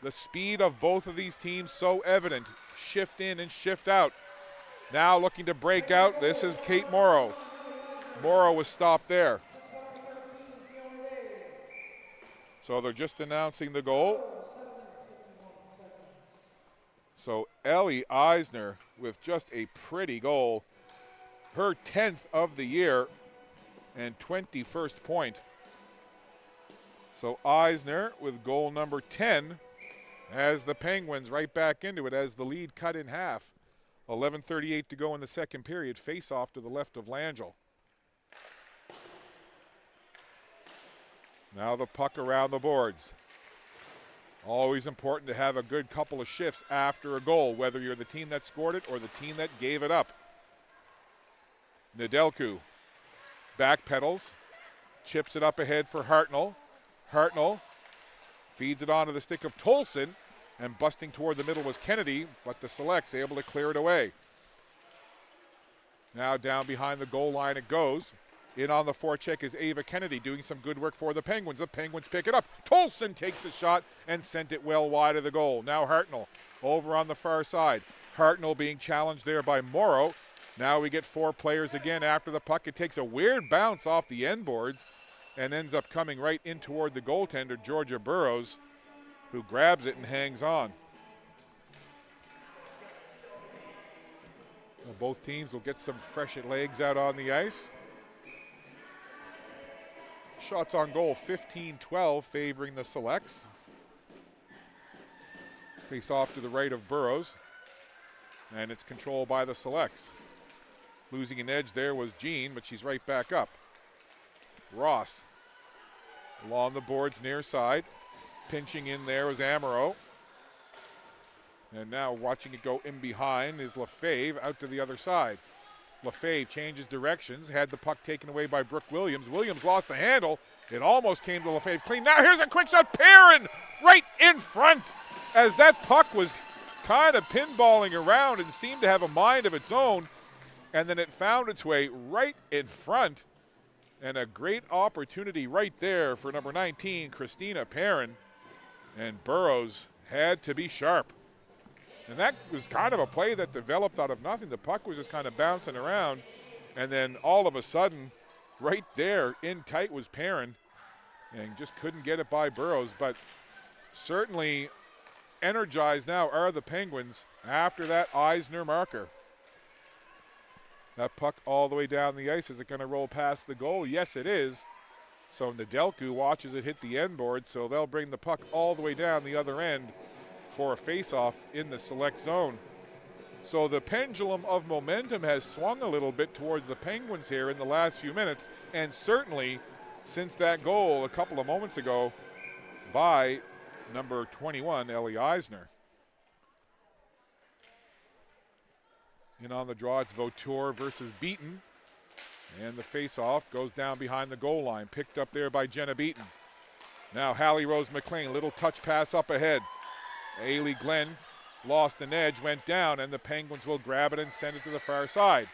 The speed of both of these teams so evident. Shift in and shift out. Now looking to break out. This is Kate Morrow. Morrow was stopped there. So they're just announcing the goal. So Ellie Eisner with just a pretty goal. Her 10th of the year and 21st point. So Eisner with goal number 10 as the Penguins right back into it as the lead cut in half. 11:38 to go in the second period. Face off to the left of Langell. Now the puck around the boards. Always important to have a good couple of shifts after a goal, whether you're the team that scored it or the team that gave it up. Nedelku backpedals, chips it up ahead for Hartnell. Hartnell feeds it onto the stick of Tolson, and busting toward the middle was Kennedy, but the Selects able to clear it away. Now down behind the goal line it goes. In on the forecheck is Ava Kennedy doing some good work for the Penguins. The Penguins pick it up. Tolson takes a shot and sent it well wide of the goal. Now Hartnell over on the far side. Hartnell being challenged there by Morrow. Now we get 4 players again after the puck. It takes a weird bounce off the end boards and ends up coming right in toward the goaltender, Georgia Burrows, who grabs it and hangs on. So both teams will get some fresh legs out on the ice. Shots on goal, 15-12, favoring the Selects. Face off to the right of Burrows, and it's controlled by the Selects. Losing an edge there was Jean, but she's right back up. Ross along the boards near side. Pinching in there was Amaro. And now watching it go in behind is Lefebvre out to the other side. Lefebvre changes directions, had the puck taken away by Brooke Williams. Williams lost the handle. It almost came to Lefebvre clean. Now here's a quick shot. Perrin right in front as that puck was kind of pinballing around and seemed to have a mind of its own. And then it found its way right in front. And a great opportunity right there for number 19, Christina Perrin. And Burrows had to be sharp. And that was kind of a play that developed out of nothing. The puck was just kind of bouncing around. And then all of a sudden, right there in tight was Perrin. And just couldn't get it by Burrows. But certainly energized now are the Penguins after that Eisner marker. That puck all the way down the ice. Is it going to roll past the goal? Yes, it is. So Nedelku watches it hit the end board. So they'll bring the puck all the way down the other end for a face-off in the select zone. So the pendulum of momentum has swung a little bit towards the Penguins here in the last few minutes, and certainly since that goal a couple of moments ago by number 21, Ellie Eisner. In on the draw, it's Vautour versus Beaton. And the face-off goes down behind the goal line, picked up there by Jenna Beaton. Now Hallie Rose McLean, little touch pass up ahead. Ailey Glenn lost an edge, went down, and the Penguins will grab it and send it to the far side.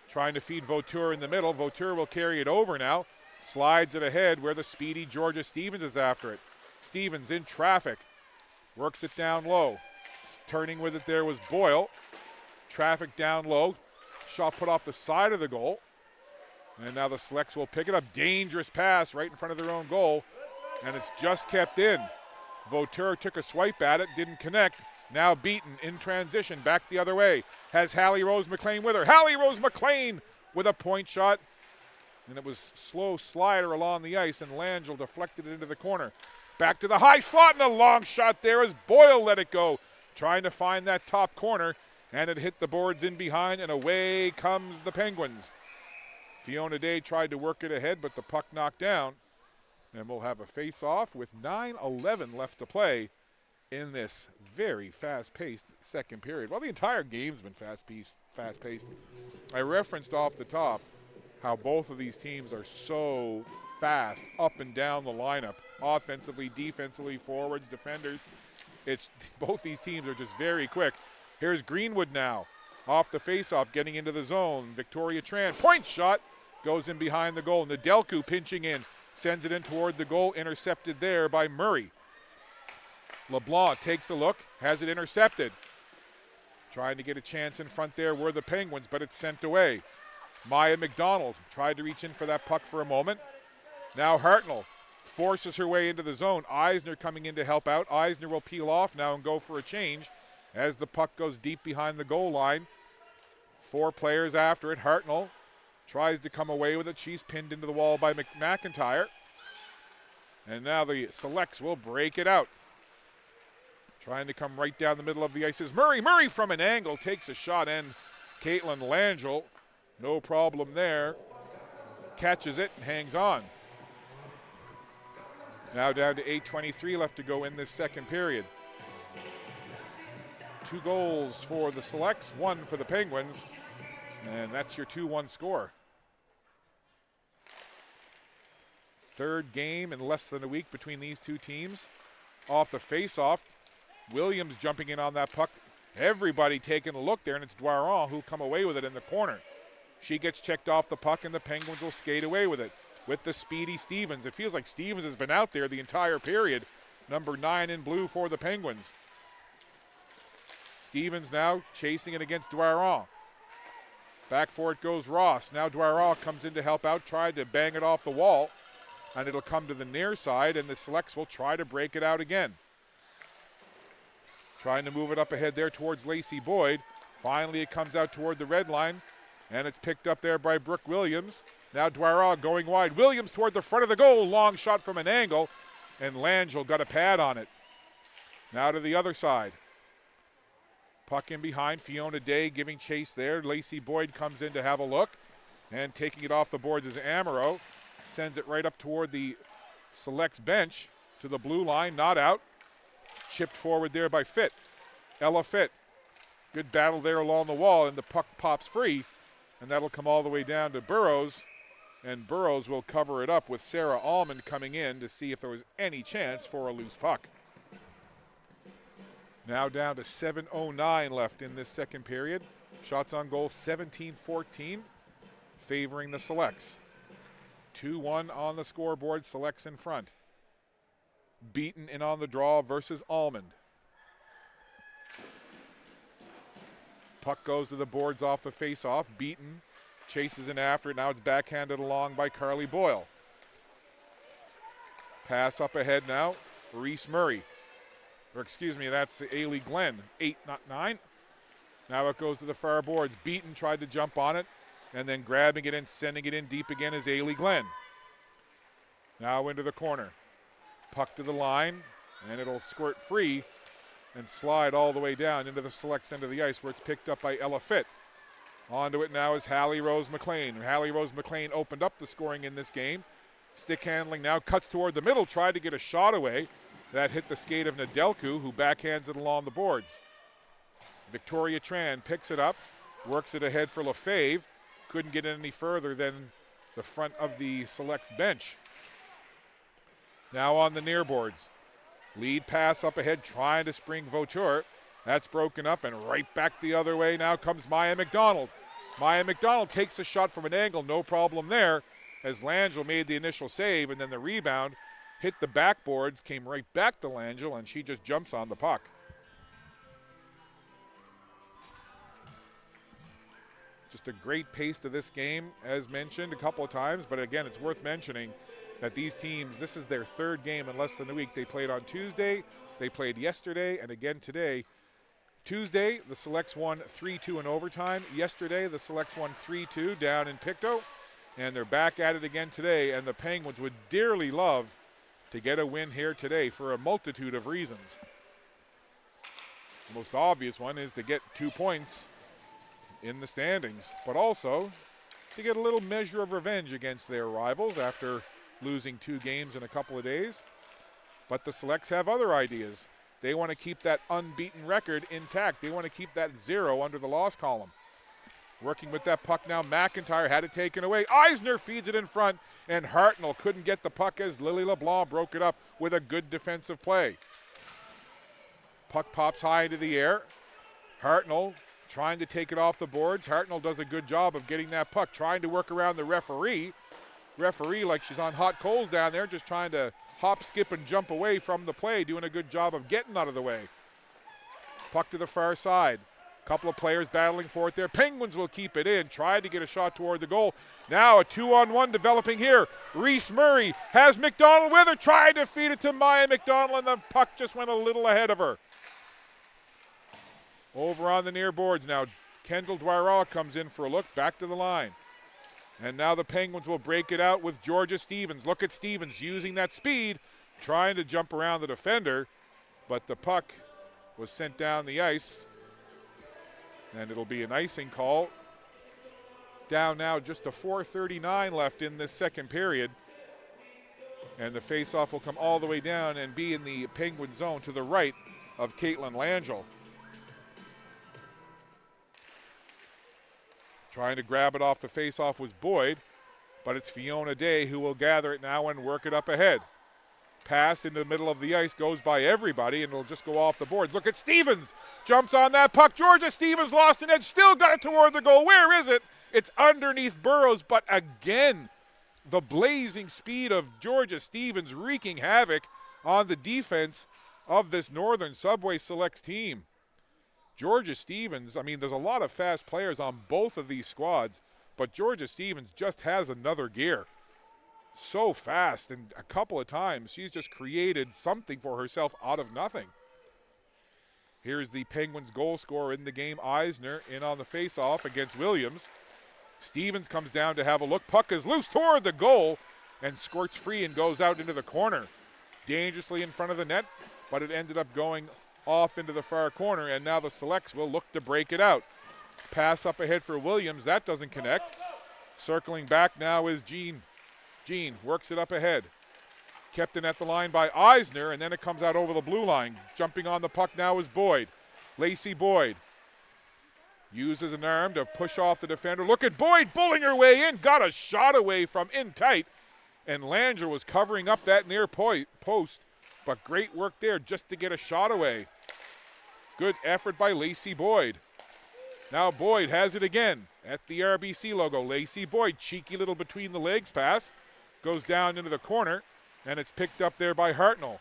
Trying to feed Vautour in the middle. Vautour will carry it over now. Slides it ahead where the speedy Georgia Stevens is after it. Stevens in traffic. Works it down low. Turning with it there was Boyle. Traffic down low. Shot put off the side of the goal. And now the Selects will pick it up. Dangerous pass right in front of their own goal. And it's just kept in. Vautour took a swipe at it, didn't connect. Now Beaton in transition, back the other way. Has Hallie Rose McLean with her. Hallie Rose McLean with a point shot. And it was slow slider along the ice, and Langell deflected it into the corner. Back to the high slot, and a long shot there as Boyle let it go. Trying to find that top corner, and it hit the boards in behind, and away comes the Penguins. Fiona Day tried to work it ahead, but the puck knocked down. And we'll have a face-off with 9:11 left to play in this very fast-paced second period. Well, the entire game's been fast-paced. I referenced off the top how both of these teams are so fast up and down the lineup, offensively, defensively, forwards, defenders. It's both these teams are just very quick. Here's Greenwood now off the face-off, getting into the zone. Victoria Tran, point shot, goes in behind the goal. Nedelku pinching in. Sends it in toward the goal, intercepted there by Murray. LeBlanc takes a look, has it intercepted. Trying to get a chance in front there were the Penguins, but it's sent away. Maya McDonald tried to reach in for that puck for a moment. Now Hartnell forces her way into the zone. Eisner coming in to help out. Eisner will peel off now and go for a change as the puck goes deep behind the goal line. 4 players after it. Hartnell tries to come away with it. She's pinned into the wall by McIntyre. And now the Selects will break it out. Trying to come right down the middle of the ice is Murray. Murray from an angle takes a shot, and Caitlin Langell, no problem there. Catches it and hangs on. Now down to 8:23 left to go in this second period. 2 goals for the Selects, 1 for the Penguins. And that's your 2-1 score. Third game in less than a week between these two teams. Off the face-off, Williams jumping in on that puck. Everybody taking a look there, and it's Dwaron who'll come away with it in the corner. She gets checked off the puck, and the Penguins will skate away with it. With the speedy Stevens. It feels like Stevens has been out there the entire period. Number 9 in blue for the Penguins. Stevens now chasing it against Dwaron. Back for it goes Ross. Now Dwaron comes in to help out, tried to bang it off the wall, and it'll come to the near side, and the Selects will try to break it out again. Trying to move it up ahead there towards Lacey Boyd. Finally, it comes out toward the red line, and it's picked up there by Brooke Williams. Now Dwaron going wide. Williams toward the front of the goal. Long shot from an angle, and Langell got a pad on it. Now to the other side. Puck in behind, Fiona Day giving chase there. Lacey Boyd comes in to have a look, and taking it off the boards is Amaro. Sends it right up toward the Selects bench to the blue line, not out. Chipped forward there by Fitt. Ella Fitt. Good battle there along the wall, and the puck pops free. and that'll come all the way down to Burrows, and Burrows will cover it up with Sarah Almond coming in to see if there was any chance for a loose puck. Now down to 7:09 left in this second period. Shots on goal 17-14, favoring the Selects. 2-1 on the scoreboard, Selects in front. Beaton in on the draw versus Almond. Puck goes to the boards off the face-off. Beaton chases in after it. Now it's backhanded along by Carly Boyle. Pass up ahead now. Reese Murray. Or excuse me, that's Ailey Glenn. 8, not 9. Now it goes to the far boards. Beaton tried to jump on it, and then grabbing it and sending it in deep again is Ailey Glenn. Now into the corner. Puck to the line, and it'll squirt free and slide all the way down into the Selects end of the ice, where it's picked up by Ella Fitt. Onto it now is Hallie Rose McLean. Hallie Rose McLean opened up the scoring in this game. Stick handling now, cuts toward the middle, tried to get a shot away. That hit the skate of Nedelku, who backhands it along the boards. Victoria Tran picks it up, works it ahead for Lefebvre. Couldn't get any further than the front of the Selects bench. Now on the near boards. Lead pass up ahead, trying to spring Vautour. That's broken up, and right back the other way now comes Maya McDonald. Maya McDonald takes the shot from an angle, no problem there, as Langell made the initial save, and then the rebound hit the backboards, came right back to Langell, and she just jumps on the puck. Just a great pace to this game, as mentioned a couple of times, but again, it's worth mentioning that these teams, this is their third game in less than a week. They played on Tuesday, they played yesterday, and again today. Tuesday, the Selects won 3-2 in overtime. Yesterday, the Selects won 3-2 down in Pictou, and they're back at it again today, and the Penguins would dearly love to get a win here today for a multitude of reasons. The most obvious one is to get 2 points in the standings, but also to get a little measure of revenge against their rivals after losing 2 games in a couple of days. But the Selects have other ideas. They want to keep that unbeaten record intact. They want to keep that 0 under the loss column. Working with that puck now, McIntyre had it taken away. Eisner feeds it in front, and Hartnell couldn't get the puck as Lily LeBlanc broke it up with a good defensive play. Puck pops high into the air. Hartnell trying to take it off the boards. Hartnell does a good job of getting that puck, trying to work around the referee. Referee, like she's on hot coals down there, just trying to hop, skip, and jump away from the play, doing a good job of getting out of the way. Puck to the far side. Couple of players battling for it there. Penguins will keep it in, tried to get a shot toward the goal. Now a 2-on-1 developing here. Reese Murray has McDonald with her, tried to feed it to Maya McDonald, and the puck just went a little ahead of her. Over on the near boards now. Kendall Dwyer comes in for a look, back to the line. And now the Penguins will break it out with Georgia Stevens. Look at Stevens using that speed, trying to jump around the defender, but the puck was sent down the ice, and it'll be an icing call. Down now just to 4:39 left in this second period, and the faceoff will come all the way down and be in the Penguin zone to the right of Caitlin Langell. Trying to grab it off the faceoff was Boyd, but it's Fiona Day who will gather it now and work it up ahead. Pass into the middle of the ice goes by everybody, and it'll just go off the boards. Look at Stevens. Jumps on that puck. Georgia Stevens lost an edge. Still got it toward the goal. Where is it? It's underneath Burrows, but again, the blazing speed of Georgia Stevens wreaking havoc on the defense of this Northern Subway Selects team. Georgia Stevens, I mean, there's a lot of fast players on both of these squads, but Georgia Stevens just has another gear. So fast, and a couple of times she's just created something for herself out of nothing. Here's the Penguins goal scorer in the game, Eisner, in on the faceoff against Williams. Stevens comes down to have a look. Puck is loose toward the goal and squirts free and goes out into the corner. Dangerously in front of the net, but it ended up going off into the far corner, and now the Selects will look to break it out. Pass up ahead for Williams. That doesn't connect. Circling back now is Jean. Jean works it up ahead. Kept in at the line by Eisner, and then it comes out over the blue line. Jumping on the puck now is Boyd. Lacey Boyd. Uses an arm to push off the defender. Look at Boyd bulling her way in. Got a shot away from in tight. And Langer was covering up that near post. But great work there just to get a shot away. Good effort by Lacey Boyd. Now Boyd has it again at the RBC logo. Lacey Boyd, cheeky little between the legs pass. Goes down into the corner. And it's picked up there by Hartnell.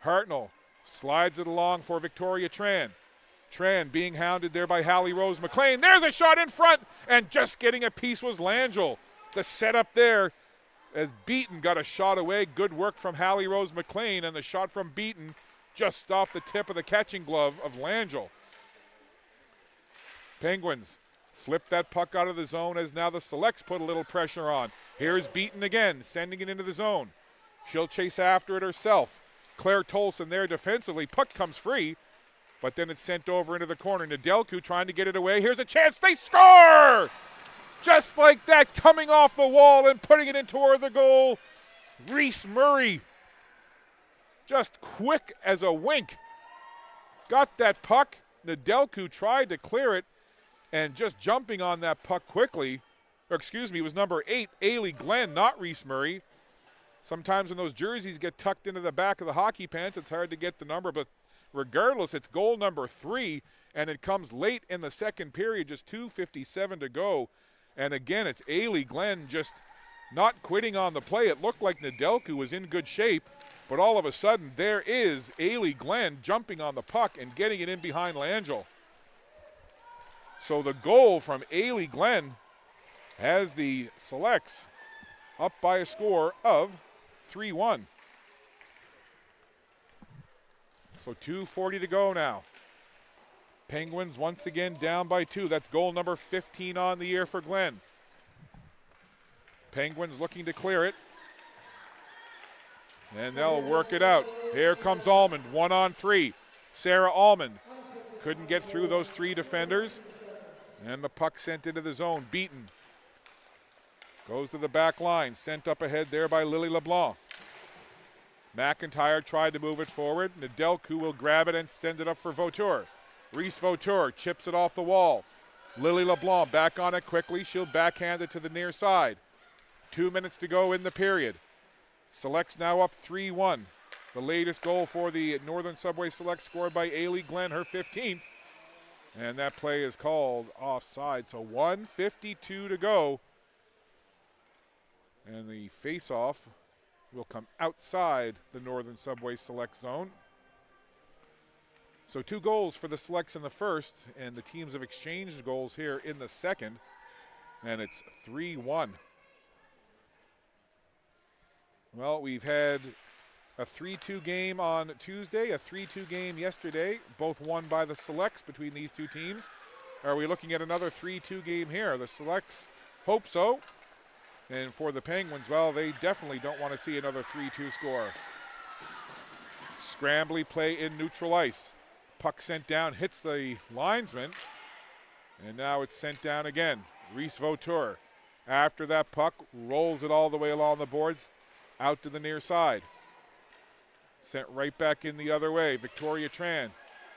Hartnell slides it along for Victoria Tran. Tran being hounded there by Hallie Rose McLean. There's a shot in front, and just getting a piece was Langell. The setup there as Beaton got a shot away. Good work from Hallie Rose McLean, and the shot from Beaton just off the tip of the catching glove of Langell. Penguins flip that puck out of the zone as now the Selects put a little pressure on. Here's Beaton again, sending it into the zone. She'll chase after it herself. Claire Tolson there defensively. Puck comes free. But then it's sent over into the corner. Nedelku trying to get it away. Here's a chance. They score! Just like that, coming off the wall and putting it in toward the goal. Reese Murray, just quick as a wink, got that puck. Nedelku tried to clear it, and just jumping on that puck quickly. It was number 8, Ailey Glenn, not Reese Murray. Sometimes when those jerseys get tucked into the back of the hockey pants, it's hard to get the number, but regardless, it's goal number 3, and it comes late in the second period, just 2:57 to go. And again, it's Ailey Glenn just not quitting on the play. It looked like Nedelku was in good shape, but all of a sudden, there is Ailey Glenn jumping on the puck and getting it in behind Langell. So the goal from Ailey Glenn has the Selects up by a score of 3-1. So 2:40 to go now. Penguins once again down by 2. That's goal number 15 on the year for Glenn. Penguins looking to clear it. And they'll work it out. Here comes Almond, 1-on-3. Sarah Almond couldn't get through those 3 defenders. And the puck sent into the zone. Beaton goes to the back line. Sent up ahead there by Lily LeBlanc. McIntyre tried to move it forward. Nedelku will grab it and send it up for Vautour. Reese Vautour chips it off the wall. Lily LeBlanc back on it quickly. She'll backhand it to the near side. 2 minutes to go in the period. Selects now up 3-1. The latest goal for the Northern Subway Select scored by Ailey Glenn, her 15th. And that play is called offside. So 1:52 to go. And the face-off will come outside the Northern Subway Select zone. So 2 goals for the Selects in the first, and the teams have exchanged goals here in the second, and it's 3-1. Well, we've had a 3-2 game on Tuesday, a 3-2 game yesterday, both won by the Selects between these 2 teams. Are we looking at another 3-2 game here? The Selects hope so. And for the Penguins, well, they definitely don't want to see another 3-2 score. Scrambly play in neutral ice. Puck sent down, hits the linesman. And now it's sent down again. Reese Vautour, after that puck, rolls it all the way along the boards, out to the near side. Sent right back in the other way. Victoria Tran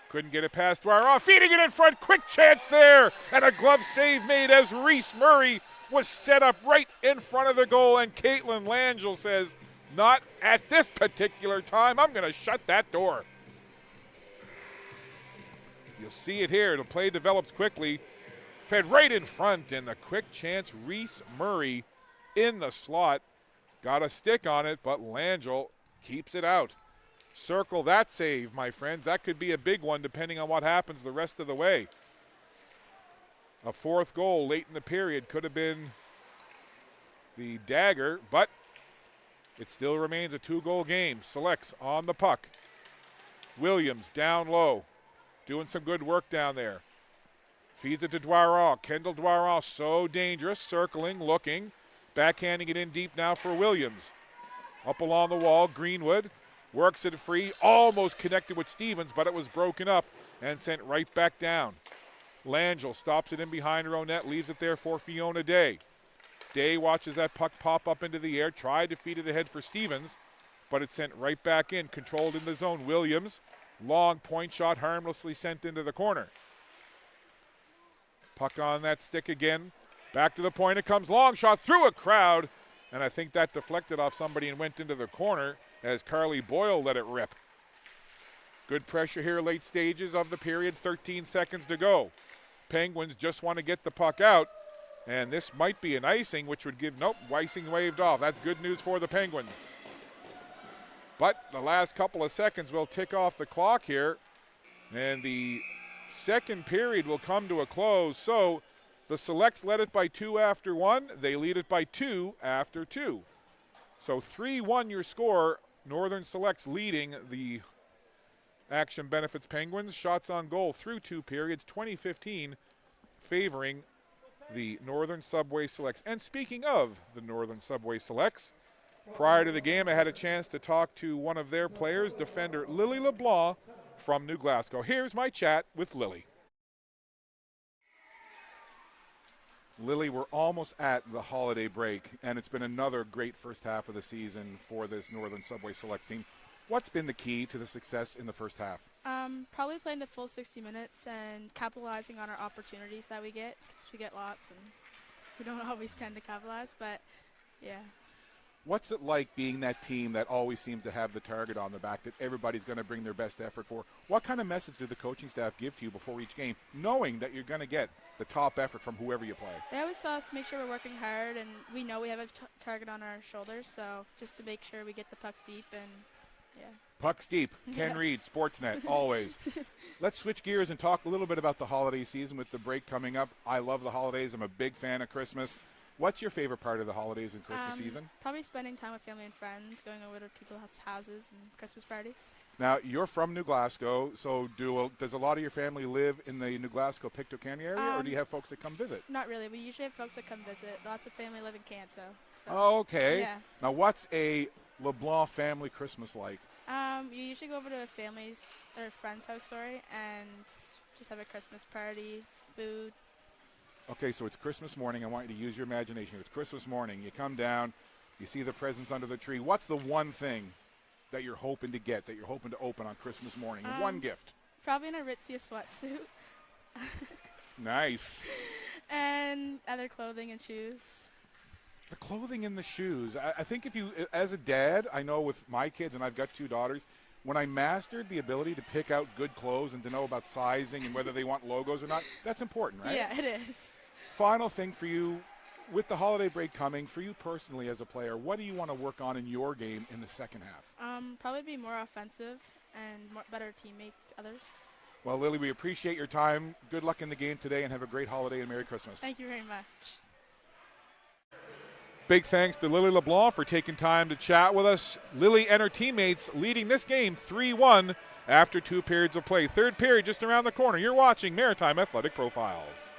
couldn't get it past Dwyer. Feeding it in front, quick chance there. And a glove save made as Reese Murray was set up right in front of the goal, and Caitlin Langell says, not at this particular time. I'm going to shut that door. You'll see it here. The play develops quickly. Fed right in front, and the quick chance, Reese Murray in the slot. Got a stick on it, but Langell keeps it out. Circle that save, my friends. That could be a big one depending on what happens the rest of the way. A 4th goal late in the period could have been the dagger, but it still remains a 2-goal game. Selects on the puck. Williams down low, doing some good work down there. Feeds it to Dwyer. Kendall Dwyer, so dangerous, circling, looking, backhanding it in deep now for Williams. Up along the wall, Greenwood works it free, almost connected with Stevens, but it was broken up and sent right back down. Langell stops it in behind her own net, leaves it there for Fiona Day. Day watches that puck pop up into the air, tried to feed it ahead for Stevens, but it's sent right back in, controlled in the zone. Williams, long point shot, harmlessly sent into the corner. Puck on that stick again. Back to the point it comes. Long shot through a crowd. And I think that deflected off somebody and went into the corner as Carly Boyle let it rip. Good pressure here, late stages of the period. 13 seconds to go. Penguins just want to get the puck out. And this might be an icing, which would give, nope, icing waved off. That's good news for the Penguins. But the last couple of seconds will tick off the clock here. And the second period will come to a close. So the Selects led it by 2 after 1. They lead it by 2 after 2. So 3-1 your score. Northern Selects leading the Action Benefits Penguins. Shots on goal through 2 periods. 2015 favoring the Northern Subway Selects. And speaking of the Northern Subway Selects, prior to the game I had a chance to talk to one of their players, defender Lily LeBlanc from New Glasgow. Here's my chat with Lily. Lily, we're almost at the holiday break, and it's been another great first half of the season for this Northern Subway Selects team. What's been the key to the success in the first half? Probably playing the full 60 minutes and capitalizing on our opportunities that we get, because we get lots and we don't always tend to capitalize, but yeah. What's it like being that team that always seems to have the target on the back, that everybody's going to bring their best effort for? What kind of message did the coaching staff give to you before each game, knowing that you're going to get the top effort from whoever you play? They always tell us to make sure we're working hard, and we know we have a target on our shoulders, so just to make sure we get the pucks deep and yeah. Pucks deep. Ken Reed, Sportsnet, always. Let's switch gears and talk a little bit about the holiday season with the break coming up. I love the holidays. I'm a big fan of Christmas. What's your favorite part of the holidays and Christmas season? Probably spending time with family and friends, going over to people's houses and Christmas parties. Now, you're from New Glasgow, so does a lot of your family live in the New Glasgow-Pictou County area, or do you have folks that come visit? Not really. We usually have folks that come visit. Lots of family live in Canso. So, oh, okay. Yeah. Now, what's a LeBlanc family Christmas like? You usually go over to family's or friend's house, and just have a Christmas party, food. Okay, so it's Christmas morning. I want you to use your imagination. It's Christmas morning. You come down, you see the presents under the tree. What's the one thing that you're hoping to get, that you're hoping to open on Christmas morning? One gift. Probably an Aritzia sweatsuit. Nice. And other clothing and shoes. The clothing and the shoes. I think if you, as a dad, I know with my kids, and I've got 2 daughters, when I mastered the ability to pick out good clothes and to know about sizing and whether they want logos or not, that's important, right? Yeah, it is. Final thing for you, with the holiday break coming, for you personally as a player, what do you want to work on in your game in the second half? Probably be more offensive and better teammate others. Well, Lily, we appreciate your time. Good luck in the game today, and have a great holiday and Merry Christmas. Thank you very much. Big thanks to Lily LeBlanc for taking time to chat with us. Lily and her teammates leading this game 3-1 after 2 periods of play. Third period just around the corner. You're watching Maritime Athletic Profiles.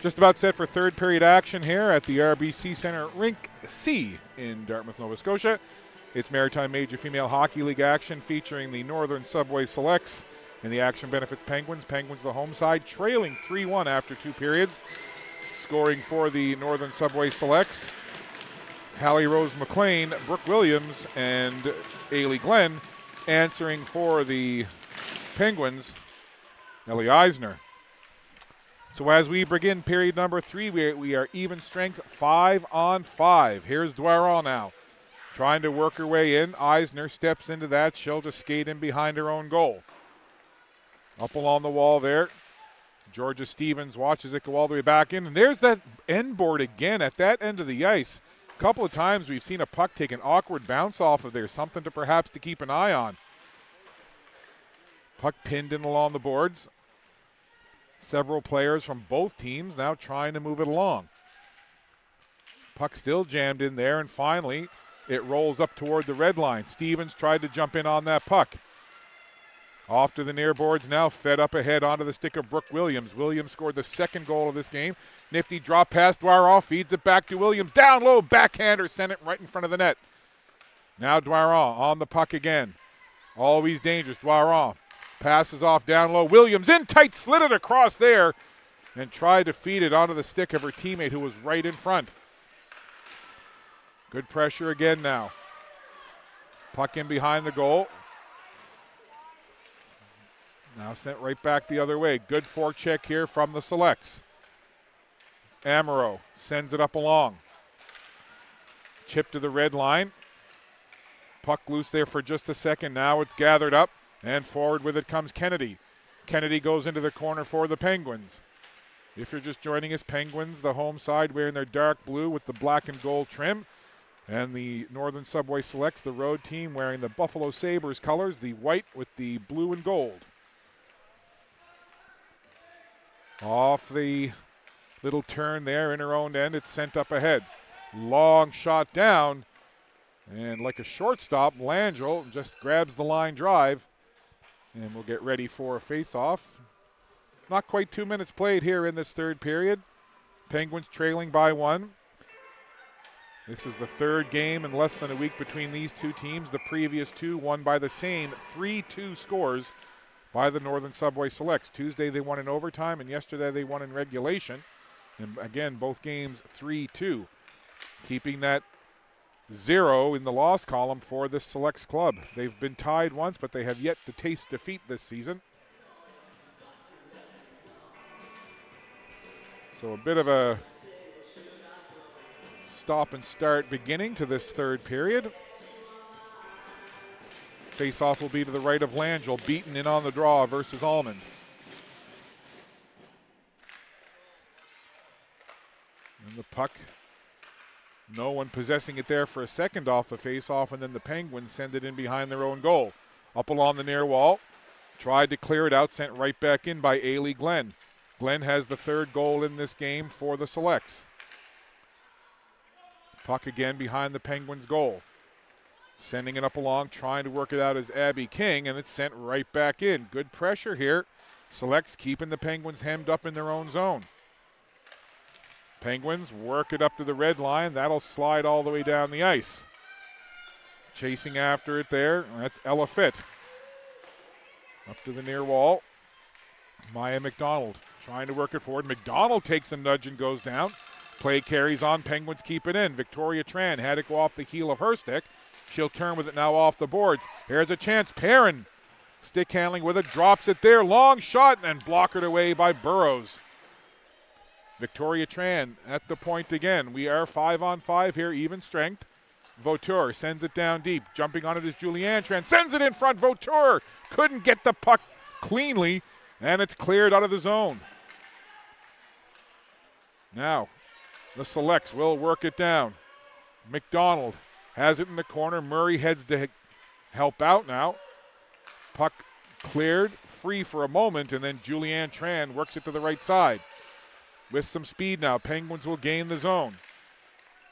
Just about set for third period action here at the RBC Centre Rink C in Dartmouth, Nova Scotia. It's Maritime Major Female Hockey League action featuring the Northern Subway Selects and the action benefits Penguins. Penguins the home side, trailing 3-1 after 2 periods. Scoring for the Northern Subway Selects, Hallie Rose McLean, Brooke Williams, and Ailey Glenn. Answering for the Penguins, Ellie Eisner. So as we begin period number 3, we are even strength 5-on-5. Here's Dwyer now, trying to work her way in. Eisner steps into that. She'll just skate in behind her own goal. Up along the wall there. Georgia Stevens watches it go all the way back in. And there's that end board again at that end of the ice. A couple of times we've seen a puck take an awkward bounce off of there. Something to perhaps to keep an eye on. Puck pinned in along the boards. Several players from both teams now trying to move it along. Puck still jammed in there, and finally it rolls up toward the red line. Stevens tried to jump in on that puck. Off to the near boards now, fed up ahead onto the stick of Brooke Williams. Williams scored the second goal of this game. Nifty drop pass, Dwyer feeds it back to Williams. Down low, backhander, sent it right in front of the net. Now Dwyer on the puck again. Always dangerous, Dwyer passes off down low. Williams in tight, slid it across there, and tried to feed it onto the stick of her teammate who was right in front. Good pressure again now. Puck in behind the goal. Now sent right back the other way. Good forecheck here from the Selects. Amaro sends it up along. Chip to the red line. Puck loose there for just a second. Now it's gathered up, and forward with it comes Kennedy. Kennedy goes into the corner for the Penguins. If you're just joining us, Penguins, the home side, wearing their dark blue with the black and gold trim. And the Northern Subway Selects, the road team, wearing the Buffalo Sabres colors, the white with the blue and gold. Off the little turn there in her own end, it's sent up ahead. Long shot down, and like a shortstop, Langell just grabs the line drive, and we'll get ready for a face-off. Not quite 2 minutes played here in this third period. Penguins trailing by 1. This is the third game in less than a week between these two teams. The previous 2 won by the same 3-2 scores by the Northern Subway Selects. Tuesday they won in overtime, and yesterday they won in regulation. And again, both games 3-2. Keeping that 0 in the loss column for this Selects club. They've been tied once, but they have yet to taste defeat this season. So a bit of a stop and start beginning to this third period. Face-off will be to the right of Langell, beaten in on the draw versus Almond. And the puck, no one possessing it there for a second off the face-off, and then the Penguins send it in behind their own goal. Up along the near wall, tried to clear it out, sent right back in by Ailey Glenn. Glenn has the third goal in this game for the Selects. Puck again behind the Penguins' goal. Sending it up along, trying to work it out as Abby King, and it's sent right back in. Good pressure here. Selects keeping the Penguins hemmed up in their own zone. Penguins work it up to the red line. That'll slide all the way down the ice. Chasing after it there, that's Ella Fitt. Up to the near wall. Maya McDonald trying to work it forward. McDonald takes a nudge and goes down. Play carries on. Penguins keep it in. Victoria Tran had it go off the heel of her stick. She'll turn with it now off the boards. Here's a chance. Perrin, stick handling with it, drops it there. Long shot and blockered away by Burrows. Victoria Tran at the point again. We are 5-on-5 here, even strength. Vautour sends it down deep. Jumping on it is Julianne Tran. Sends it in front. Vautour couldn't get the puck cleanly, and it's cleared out of the zone. Now, the Selects will work it down. McDonald has it in the corner. Murray heads to help out now. Puck cleared, free for a moment, and then Julianne Tran works it to the right side. With some speed now, Penguins will gain the zone.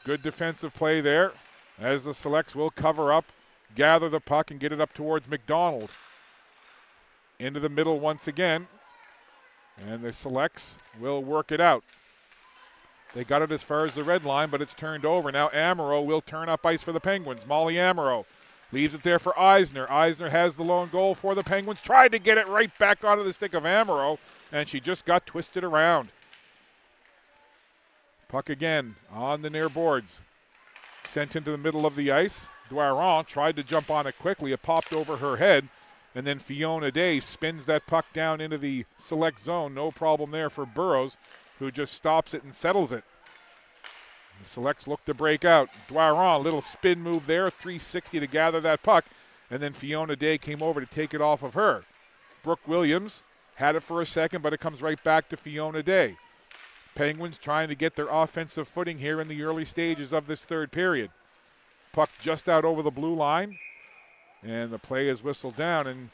Good defensive play there as the Selects will cover up, gather the puck, and get it up towards McDonald. Into the middle once again, and the Selects will work it out. They got it as far as the red line, but it's turned over. Now Amaro will turn up ice for the Penguins. Molly Amaro leaves it there for Eisner. Eisner has the lone goal for the Penguins. Tried to get it right back onto the stick of Amaro, and she just got twisted around. Puck again on the near boards. Sent into the middle of the ice. Dwyer tried to jump on it quickly. It popped over her head. And then Fiona Day spins that puck down into the select zone. No problem there for Burrows, who just stops it and settles it. The selects look to break out. Dwyer, little spin move there, 360 to gather that puck. And then Fiona Day came over to take it off of her. Brooke Williams had it for a second, but it comes right back to Fiona Day. Penguins trying to get their offensive footing here in the early stages of this third period. Puck just out over the blue line, and the play is whistled down. And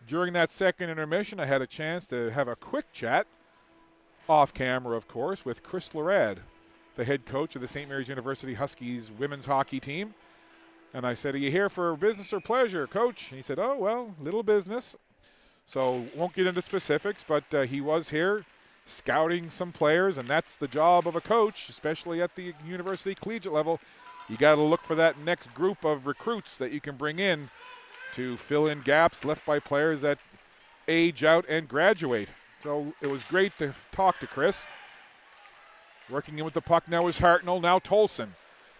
during that second intermission, I had a chance to have a quick chat, off camera, of course, with Chris Lorad, the head coach of the St. Mary's University Huskies women's hockey team. And I said, "Are you here for business or pleasure, Coach?" And he said, "Oh, well, little business." So won't get into specifics, but he was here scouting some players, and that's the job of a coach, especially at the university collegiate level. You got to look for that next group of recruits that you can bring in to fill in gaps left by players that age out and graduate. So it was great to talk to Chris. Working in with the puck now is Hartnell, now Tolson.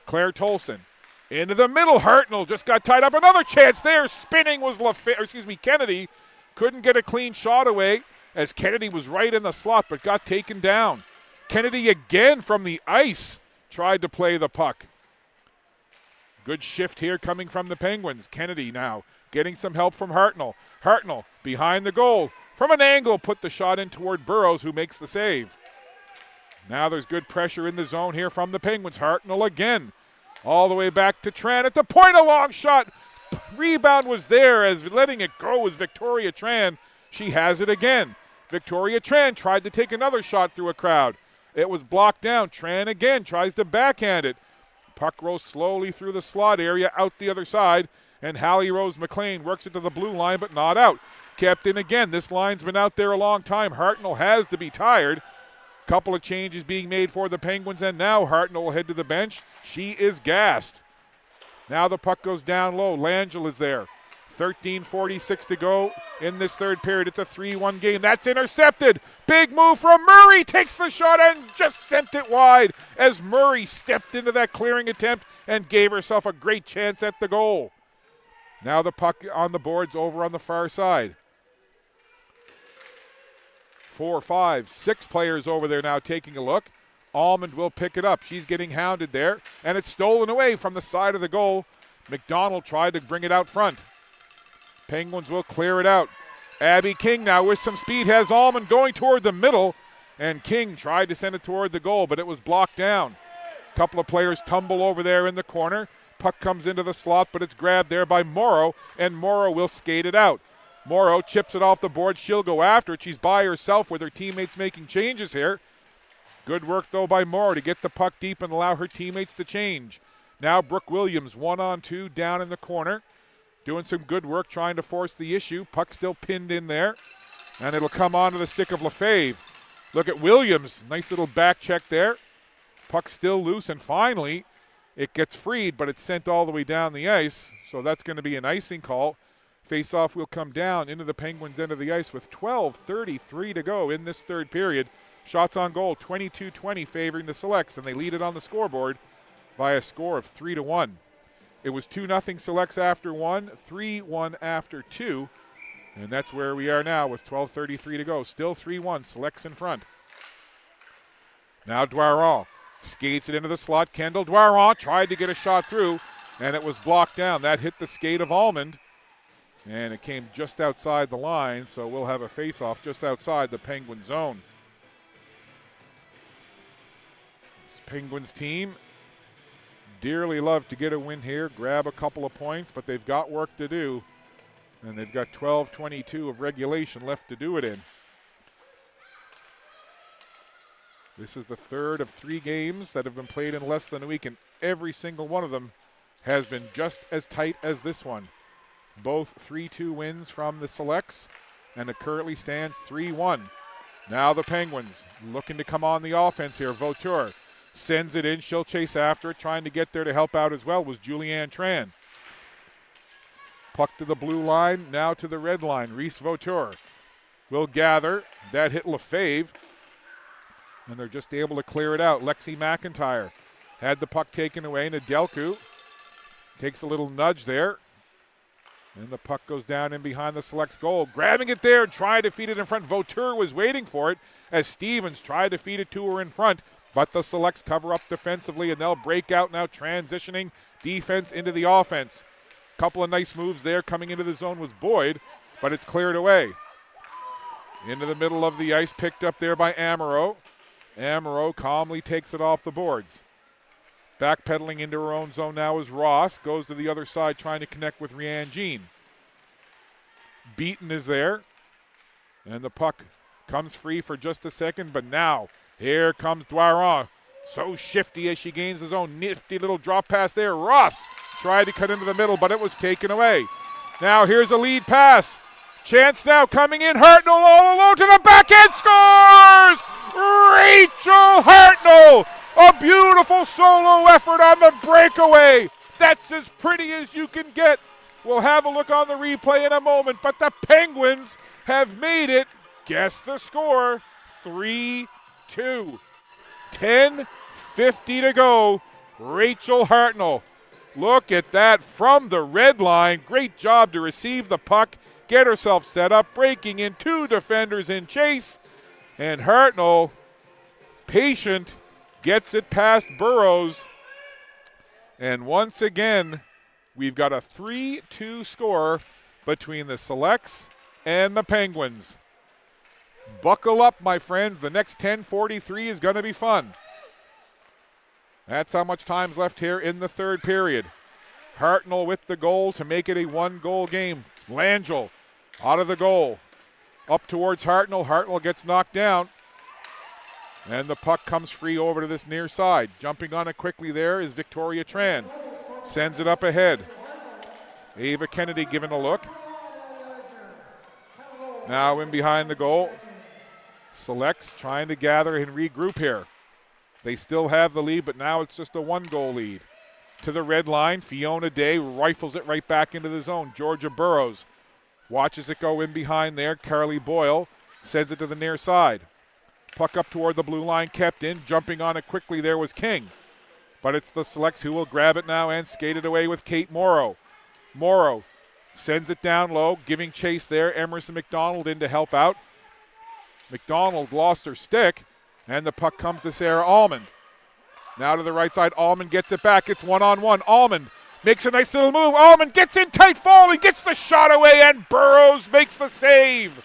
Claire Tolson into the middle. Hartnell just got tied up. Another chance there. Spinning was Kennedy. Couldn't get a clean shot away as Kennedy was right in the slot but got taken down. Kennedy again from the ice tried to play the puck. Good shift here coming from the Penguins. Kennedy now getting some help from Hartnell. Hartnell behind the goal. From an angle, put the shot in toward Burrows, who makes the save. Now there's good pressure in the zone here from the Penguins. Hartnell again. All the way back to Tran at the point. A long shot. Rebound was there as letting it go was Victoria Tran. She has it again. Victoria Tran tried to take another shot through a crowd. It was blocked down. Tran again tries to backhand it. Puck rolls slowly through the slot area out the other side, and Hallie Rose McLean works it to the blue line but not out. Kept in again. This line's been out there a long time. Hartnell has to be tired. Couple of changes being made for the Penguins, and now Hartnell will head to the bench. She is gassed. Now the puck goes down low. Langell is there. 13:46 to go in this third period. It's a 3-1 game. That's intercepted. Big move from Murray. Takes the shot and just sent it wide as Murray stepped into that clearing attempt and gave herself a great chance at the goal. Now the puck on the boards over on the far side. 4, 5, 6 players over there now taking a look. Almond will pick it up. She's getting hounded there, and it's stolen away from the side of the goal. McDonald tried to bring it out front. Penguins will clear it out. Abby King now with some speed has Almond going toward the middle, and King tried to send it toward the goal, but it was blocked down. A couple of players tumble over there in the corner. Puck comes into the slot, but it's grabbed there by Morrow, and Morrow will skate it out. Morrow chips it off the board. She'll go after it. She's by herself with her teammates making changes here. Good work, though, by Morrow to get the puck deep and allow her teammates to change. Now Brooke Williams, 1-on-2, down in the corner. Doing some good work trying to force the issue. Puck still pinned in there. And it'll come onto the stick of Lefebvre. Look at Williams. Nice little back check there. Puck still loose, and finally it gets freed, but it's sent all the way down the ice. So that's going to be an icing call. Face-off will come down into the Penguins' end of the ice with 12:33 to go in this third period. Shots on goal, 22-20 favoring the Selects, and they lead it on the scoreboard by a score of 3-1. It was 2-0 Selects after 1, 3-1 after 2, and that's where we are now with 12:33 to go. Still 3-1, Selects in front. Now Dwyer skates it into the slot. Kendall Dwyer tried to get a shot through, and it was blocked down. That hit the skate of Almond, and it came just outside the line, so we'll have a face-off just outside the Penguin zone. This Penguins team dearly love to get a win here, grab a couple of points, but they've got work to do, and they've got 12:22 of regulation left to do it in. This is the third of 3 games that have been played in less than a week, and every single one of them has been just as tight as this one. Both 3-2 wins from the Selects, and it currently stands 3-1. Now the Penguins looking to come on the offense here. Vautour sends it in. She'll chase after it. Trying to get there to help out as well was Julianne Tran. Puck to the blue line, now to the red line. Reese Vautour will gather. That hit Lefebvre. And they're just able to clear it out. Lexi McIntyre had the puck taken away. Nedelku takes a little nudge there. And the puck goes down in behind the Selects goal. Grabbing it there and trying to feed it in front. Vautour was waiting for it as Stevens tried to feed it to her in front. But the Selects cover up defensively, and they'll break out now, transitioning defense into the offense. Couple of nice moves there. Coming into the zone was Boyd, but it's cleared away. Into the middle of the ice, picked up there by Amaro. Amaro calmly takes it off the boards. Backpedaling into her own zone now is Ross. Goes to the other side trying to connect with Rianne Jean. Beaton is there. And the puck comes free for just a second, but now here comes Dwyer. So shifty as she gains the zone. Nifty little drop pass there. Ross tried to cut into the middle, but it was taken away. Now here's a lead pass. Chance now coming in. Hartnell all alone to the backhand. Scores! Rachel Hartnell! A beautiful solo effort on the breakaway. That's as pretty as you can get. We'll have a look on the replay in a moment, but the Penguins have made it. Guess the score, 3-2. 10:50 to go. Rachel Hartnell. Look at that from the red line. Great job to receive the puck, get herself set up, breaking in two defenders in chase. And Hartnell, patient, gets it past Burrows. And once again, we've got a 3-2 score between the Selects and the Penguins. Buckle up, my friends. The next 10:43 is going to be fun. That's how much time's left here in the third period. Hartnell with the goal to make it a one-goal game. Langell out of the goal. Up towards Hartnell. Hartnell gets knocked down. And the puck comes free over to this near side. Jumping on it quickly there is Victoria Tran. Sends it up ahead. Ava Kennedy giving a look. Now in behind the goal. Selects trying to gather and regroup here. They still have the lead, but now it's just a one-goal lead. To the red line, Fiona Day rifles it right back into the zone. Georgia Burrows watches it go in behind there. Carly Boyle sends it to the near side. Puck up toward the blue line, kept in. Jumping on it quickly there was King. But it's the Selects who will grab it now and skate it away with Kate Morrow. Morrow sends it down low, giving chase there. Emerson McDonald in to help out. McDonald lost her stick, and the puck comes to Sarah Almond. Now to the right side, Almond gets it back. It's one-on-one. Almond makes a nice little move. Almond gets in tight, Foley gets the shot away, and Burrows makes the save.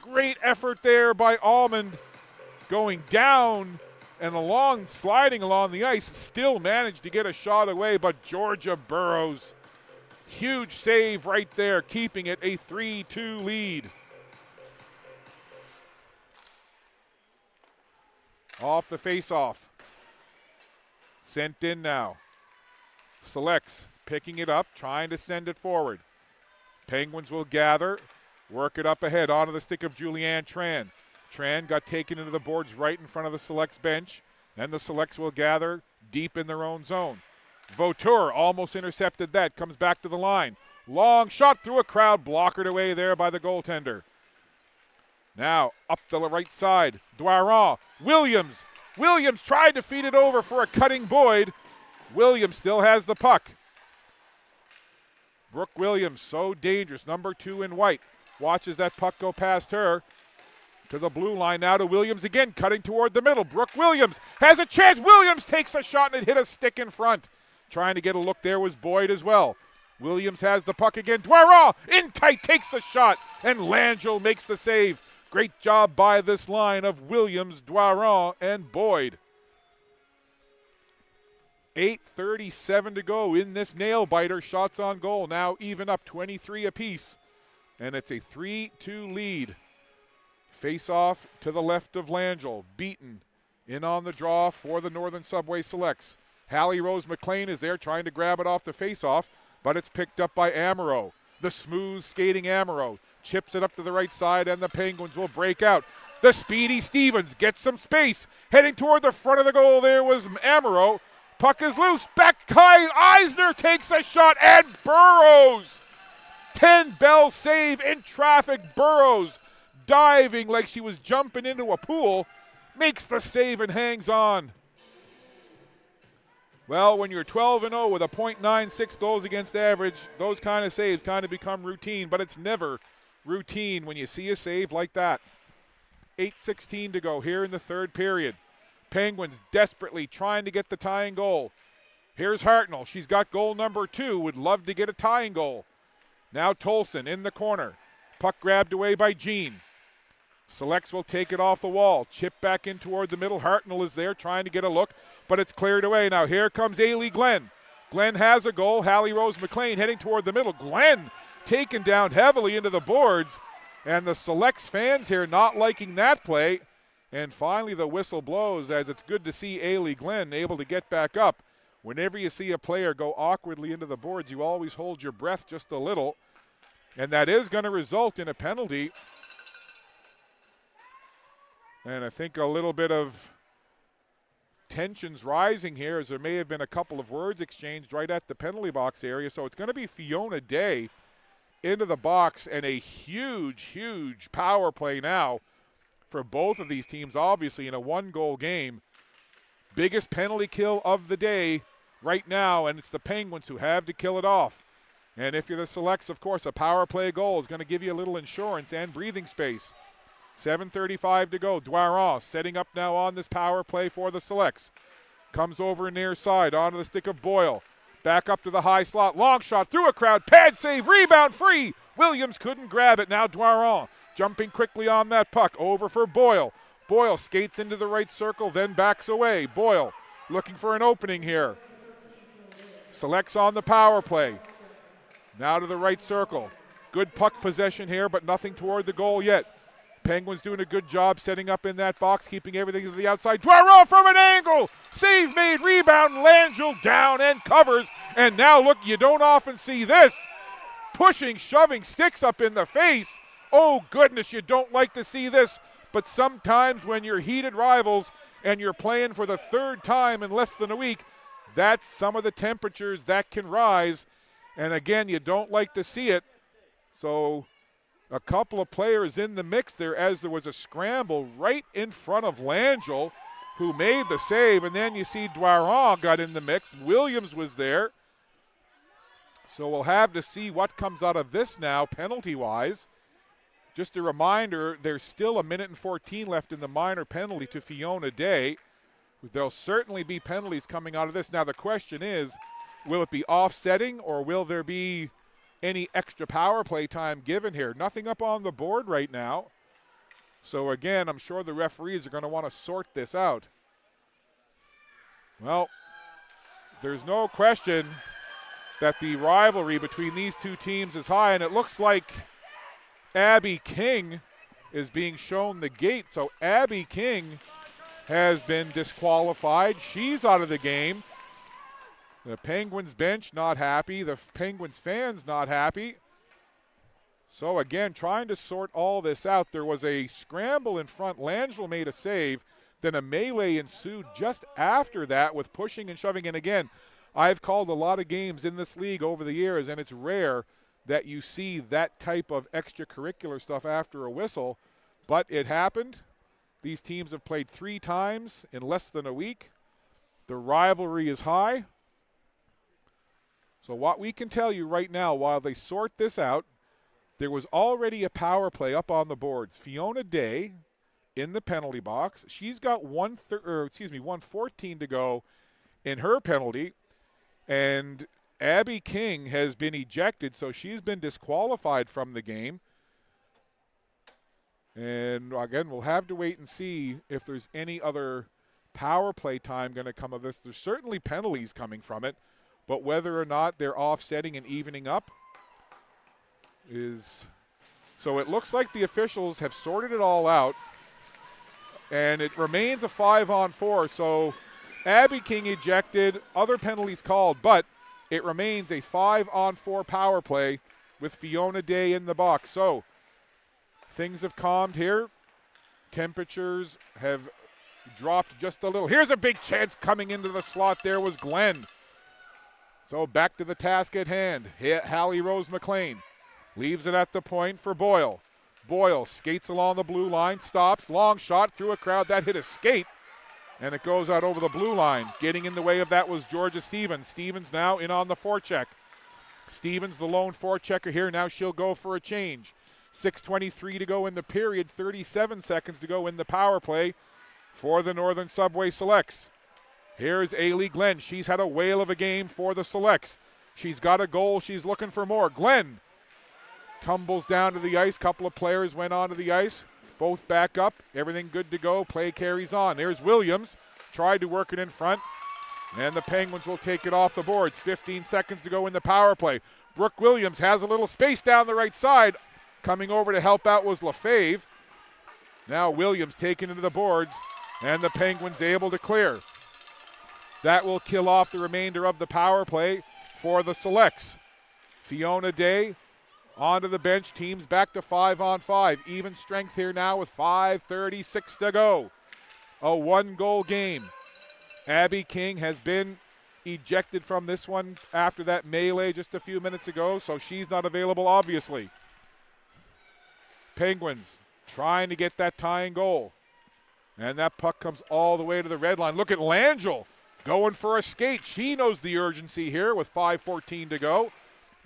Great effort there by Almond, going down and along, sliding along the ice. Still managed to get a shot away, but Georgia Burrows, huge save right there, keeping it a 3-2 lead. Off the face-off. Sent in now. Selects picking it up, trying to send it forward. Penguins will gather, work it up ahead onto the stick of Julianne Tran. Tran got taken into the boards right in front of the Selects bench. Then the Selects will gather deep in their own zone. Vautour almost intercepted that, comes back to the line. Long shot through a crowd, blockered away there by the goaltender. Now up the right side, Dwyer. Williams tried to feed it over for a cutting Boyd. Williams still has the puck. Brooke Williams, so dangerous, number 2 in white. Watches that puck go past her. To the blue line now to Williams again, cutting toward the middle. Brooke Williams has a chance. Williams takes a shot and it hit a stick in front. Trying to get a look there was Boyd as well. Williams has the puck again. Dwyer in tight, takes the shot, and Langell makes the save. Great job by this line of Williams, Dwyer, and Boyd. 8:37 to go in this nail-biter. Shots on goal now even up 23 apiece. And it's a 3-2 lead. Face-off to the left of Langell. Beaton in on the draw for the Northern Subway Selects. Hallie Rose McLean is there trying to grab it off the face-off, but it's picked up by Amaro. The smooth skating Amaro chips it up to the right side, and the Penguins will break out. The speedy Stevens gets some space. Heading toward the front of the goal there was Amaro. Puck is loose. Back high. Eisner takes a shot and Burrows. 10-bell save in traffic. Burrows diving like she was jumping into a pool. Makes the save and hangs on. Well, when you're 12-0 with a .96 goals against average, those kind of saves kind of become routine, but it's never routine when you see a save like that. 8:16 to go here in the third period. Penguins desperately trying to get the tying goal. Here's Hartnell. She's got goal number 2. Would love to get a tying goal. Now Tolson in the corner. Puck grabbed away by Jean. Selects will take it off the wall. Chip back in toward the middle. Hartnell is there trying to get a look, but it's cleared away. Now here comes Ailey Glenn. Glenn has a goal. Hallie Rose McLean heading toward the middle. Glenn taken down heavily into the boards. And the Selects fans here not liking that play. And finally the whistle blows as it's good to see Ailey Glenn able to get back up. Whenever you see a player go awkwardly into the boards, you always hold your breath just a little. And that is going to result in a penalty. And I think a little bit of tensions rising here as there may have been a couple of words exchanged right at the penalty box area. So it's going to be Fiona Day into the box and a huge, huge power play now for both of these teams, obviously in a one-goal game. Biggest penalty kill of the day right now, and it's the Penguins who have to kill it off. And if you're the Selects, of course, a power play goal is going to give you a little insurance and breathing space. 7:35 to go. Dwaron setting up now on this power play for the Selects. Comes over near side onto the stick of Boyle. Back up to the high slot. Long shot through a crowd. Pad save. Rebound free. Williams couldn't grab it. Now Dwaron jumping quickly on that puck. Over for Boyle. Boyle skates into the right circle, then backs away. Boyle looking for an opening here. Selects on the power play. Now to the right circle. Good puck possession here, but nothing toward the goal yet. Penguins doing a good job setting up in that box, keeping everything to the outside. Dwaron from an angle. Save made, rebound. Langell down and covers. And now look, you don't often see this. Pushing, shoving sticks up in the face. Oh goodness, you don't like to see this. But sometimes when you're heated rivals and you're playing for the third time in less than a week, that's some of the temperatures that can rise. And again, you don't like to see it. So a couple of players in the mix there as there was a scramble right in front of Langell, who made the save. And then you see Dwaron got in the mix. Williams was there. So we'll have to see what comes out of this now penalty-wise. Just a reminder, there's still 1:14 left in the minor penalty to Fiona Day. There'll certainly be penalties coming out of this. Now the question is, will it be offsetting or will there be any extra power play time given here? Nothing up on the board right now. So again, I'm sure the referees are going to want to sort this out. Well, there's no question that the rivalry between these two teams is high, and it looks like Abby King is being shown the gate. So Abby King has been disqualified. She's out of the game. The Penguins bench not happy. The Penguins fans not happy. So again, trying to sort all this out. There was a scramble in front. Langell made a save. Then a melee ensued just after that with pushing and shoving. And again, I've called a lot of games in this league over the years, and it's rare that you see that type of extracurricular stuff after a whistle. But it happened. These teams have played 3 times in less than a week. The rivalry is high. So what we can tell you right now, while they sort this out, there was already a power play up on the boards. Fiona Day in the penalty box. She's got 1:14 to go in her penalty. And Abby King has been ejected, so she's been disqualified from the game. And again, we'll have to wait and see if there's any other power play time going to come of this. There's certainly penalties coming from it, but whether or not they're offsetting and evening up is... So it looks like the officials have sorted it all out, and it remains a 5-on-4. So Abby King ejected, other penalties called, but it remains a 5-on-4 power play with Fiona Day in the box. So things have calmed here. Temperatures have dropped just a little. Here's a big chance coming into the slot. There was Glenn. So back to the task at hand. Hallie Rose McLean leaves it at the point for Boyle. Boyle skates along the blue line, stops, long shot through a crowd. That hit a skate, and it goes out over the blue line. Getting in the way of that was Georgia Stevens. Stevens now in on the forecheck. Stevens, the lone forechecker here. Now she'll go for a change. 6:23 to go in the period, 37 seconds to go in the power play for the Northern Subway Selects. Here's Ailey Glenn. She's had a whale of a game for the Selects. She's got a goal. She's looking for more. Glenn tumbles down to the ice. Couple of players went onto the ice. Both back up. Everything good to go. Play carries on. There's Williams. Tried to work it in front. And the Penguins will take it off the boards. 15 seconds to go in the power play. Brooke Williams has a little space down the right side. Coming over to help out was Lefebvre. Now Williams taken into the boards, and the Penguins able to clear. That will kill off the remainder of the power play for the Selects. Fiona Day onto the bench. Teams back to 5-on-5. Even strength here now with 5:36 to go. A one-goal game. Abby King has been ejected from this one after that melee just a few minutes ago, so she's not available, obviously. Penguins trying to get that tying goal. And that puck comes all the way to the red line. Look at Langell going for a skate. She knows the urgency here with 5:14 to go.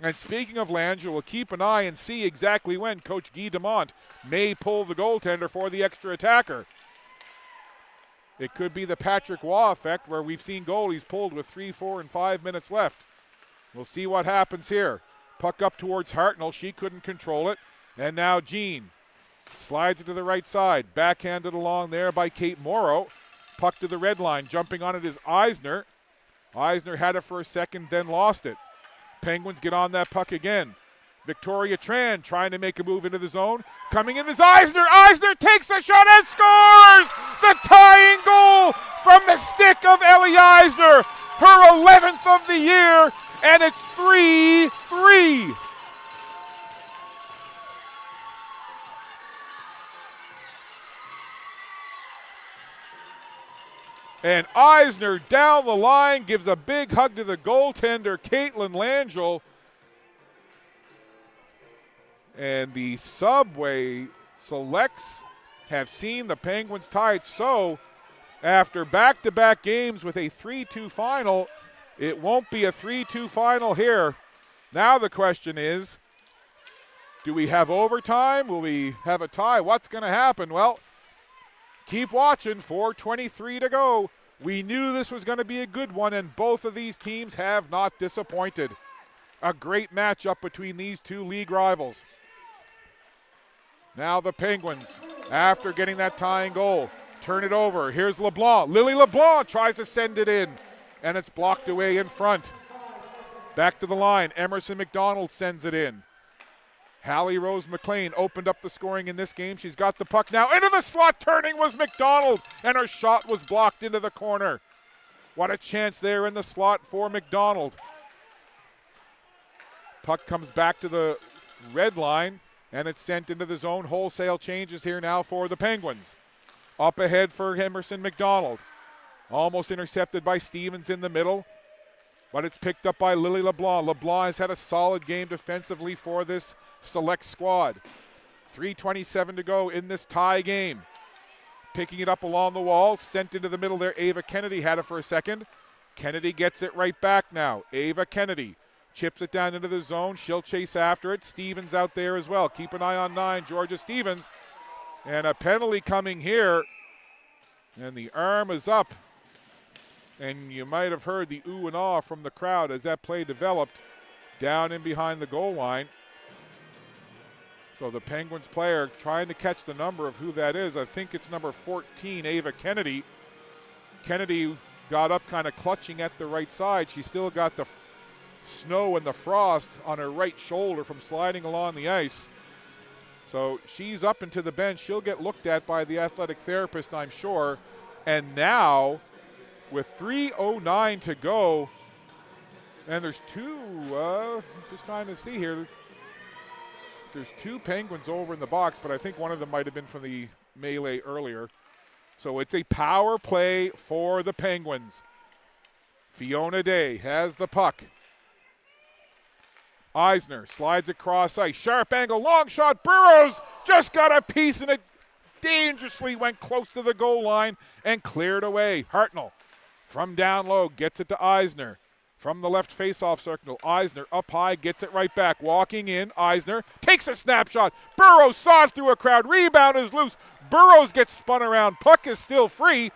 And speaking of Langell, we'll keep an eye and see exactly when Coach Guy Demont may pull the goaltender for the extra attacker. It could be the Patrick Waugh effect where we've seen goalies pulled with 3, 4, and 5 minutes left. We'll see what happens here. Puck up towards Hartnell. She couldn't control it. And now Jean slides it to the right side. Backhanded along there by Kate Morrow. Puck to the red line. Jumping on it is Eisner. Eisner had it for a second, then lost it. Penguins get on that puck again. Victoria Tran trying to make a move into the zone. Coming in is Eisner. Eisner takes the shot and scores! The tying goal from the stick of Ellie Eisner. Her 11th of the year, and it's 3-3. And Eisner down the line gives a big hug to the goaltender, Caitlin Langell. And the Subway Selects have seen the Penguins tied. So after back-to-back games with a 3-2 final, it won't be a 3-2 final here. Now the question is, do we have overtime? Will we have a tie? What's going to happen? Well, keep watching. 4:23 to go. We knew this was going to be a good one, and both of these teams have not disappointed. A great matchup between these two league rivals. Now the Penguins, after getting that tying goal, turn it over. Here's LeBlanc. Lily LeBlanc tries to send it in, and it's blocked away in front. Back to the line. Emerson McDonald sends it in. Hallie Rose McLean opened up the scoring in this game. She's got the puck now. Into the slot, turning was McDonald, and her shot was blocked into the corner. What a chance there in the slot for McDonald. Puck comes back to the red line, and it's sent into the zone. Wholesale changes here now for the Penguins. Up ahead for Emerson McDonald. Almost intercepted by Stevens in the middle, but it's picked up by Lily LeBlanc. LeBlanc has had a solid game defensively for this select squad. 3:27 to go in this tie game. Picking it up along the wall, sent into the middle there. Ava Kennedy had it for a second. Kennedy gets it right back now. Ava Kennedy chips it down into the zone. She'll chase after it. Stevens out there as well. Keep an eye on 9, Georgia Stevens. And a penalty coming here. And the arm is up. And you might have heard the ooh and ah from the crowd as that play developed down in behind the goal line. So the Penguins player trying to catch the number of who that is. I think it's number 14, Ava Kennedy. Kennedy got up kind of clutching at the right side. She still got the snow and the frost on her right shoulder from sliding along the ice. So she's up into the bench. She'll get looked at by the athletic therapist, I'm sure. And now, with 3:09 to go, and there's two, just trying to see here. There's two Penguins over in the box, but I think one of them might have been from the melee earlier. So it's a power play for the Penguins. Fiona Day has the puck. Eisner slides across ice. Sharp angle, long shot. Burrows just got a piece and it dangerously went close to the goal line and cleared away. Hartnell from down low gets it to Eisner. From the left face-off circle, Eisner up high, gets it right back. Walking in, Eisner takes a snapshot. Burrows saws through a crowd. Rebound is loose. Burrows gets spun around. Puck is still free.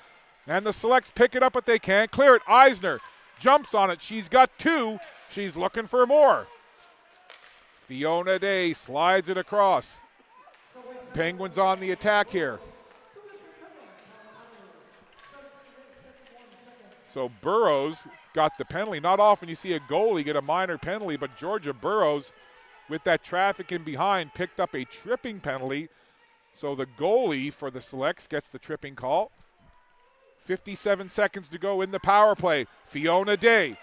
And the Selects pick it up, but they can't clear it. Eisner jumps on it. She's got two. She's looking for more. Fiona Day slides it across. Penguins on the attack here. So Burrows got the penalty. Not often you see a goalie get a minor penalty, but Georgia Burrows, with that traffic in behind, picked up a tripping penalty. So the goalie for the Selects gets the tripping call. 57 seconds to go in the power play. Fiona Day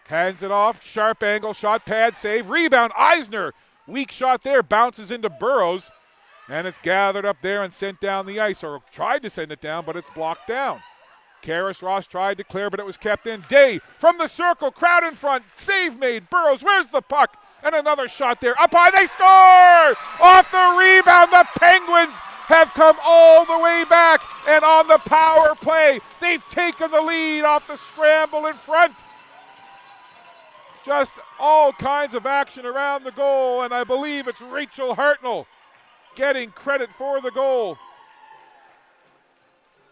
hands it off. Sharp angle shot, pad save, rebound. Eisner, weak shot there, bounces into Burrows, and it's gathered up there and sent down the ice, or tried to send it down, but it's blocked down. Karras Ross tried to clear, but it was kept in. Day from the circle, crowd in front, save made. Burrows, where's the puck? And another shot there. Up high, they score! Off the rebound, the Penguins have come all the way back, and on the power play, they've taken the lead off the scramble in front. Just all kinds of action around the goal, and I believe it's Rachel Hartnell getting credit for the goal.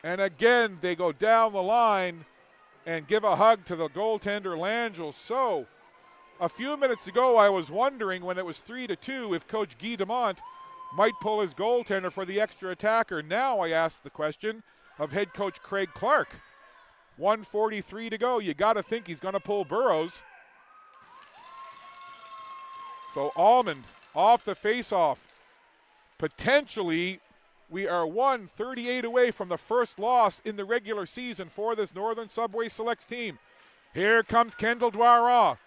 And again, they go down the line and give a hug to the goaltender, Langell. So, a few minutes ago, I was wondering when it was 3-2 if Coach Guy Demont might pull his goaltender for the extra attacker. Now I ask the question of head coach Craig Clark. 1:43 to go. You got to think he's going to pull Burrows. So Almond off the face-off. Potentially, we are 1:38 away from the first loss in the regular season for this Northern Subway Selects team. Here comes Kendall Dwaron.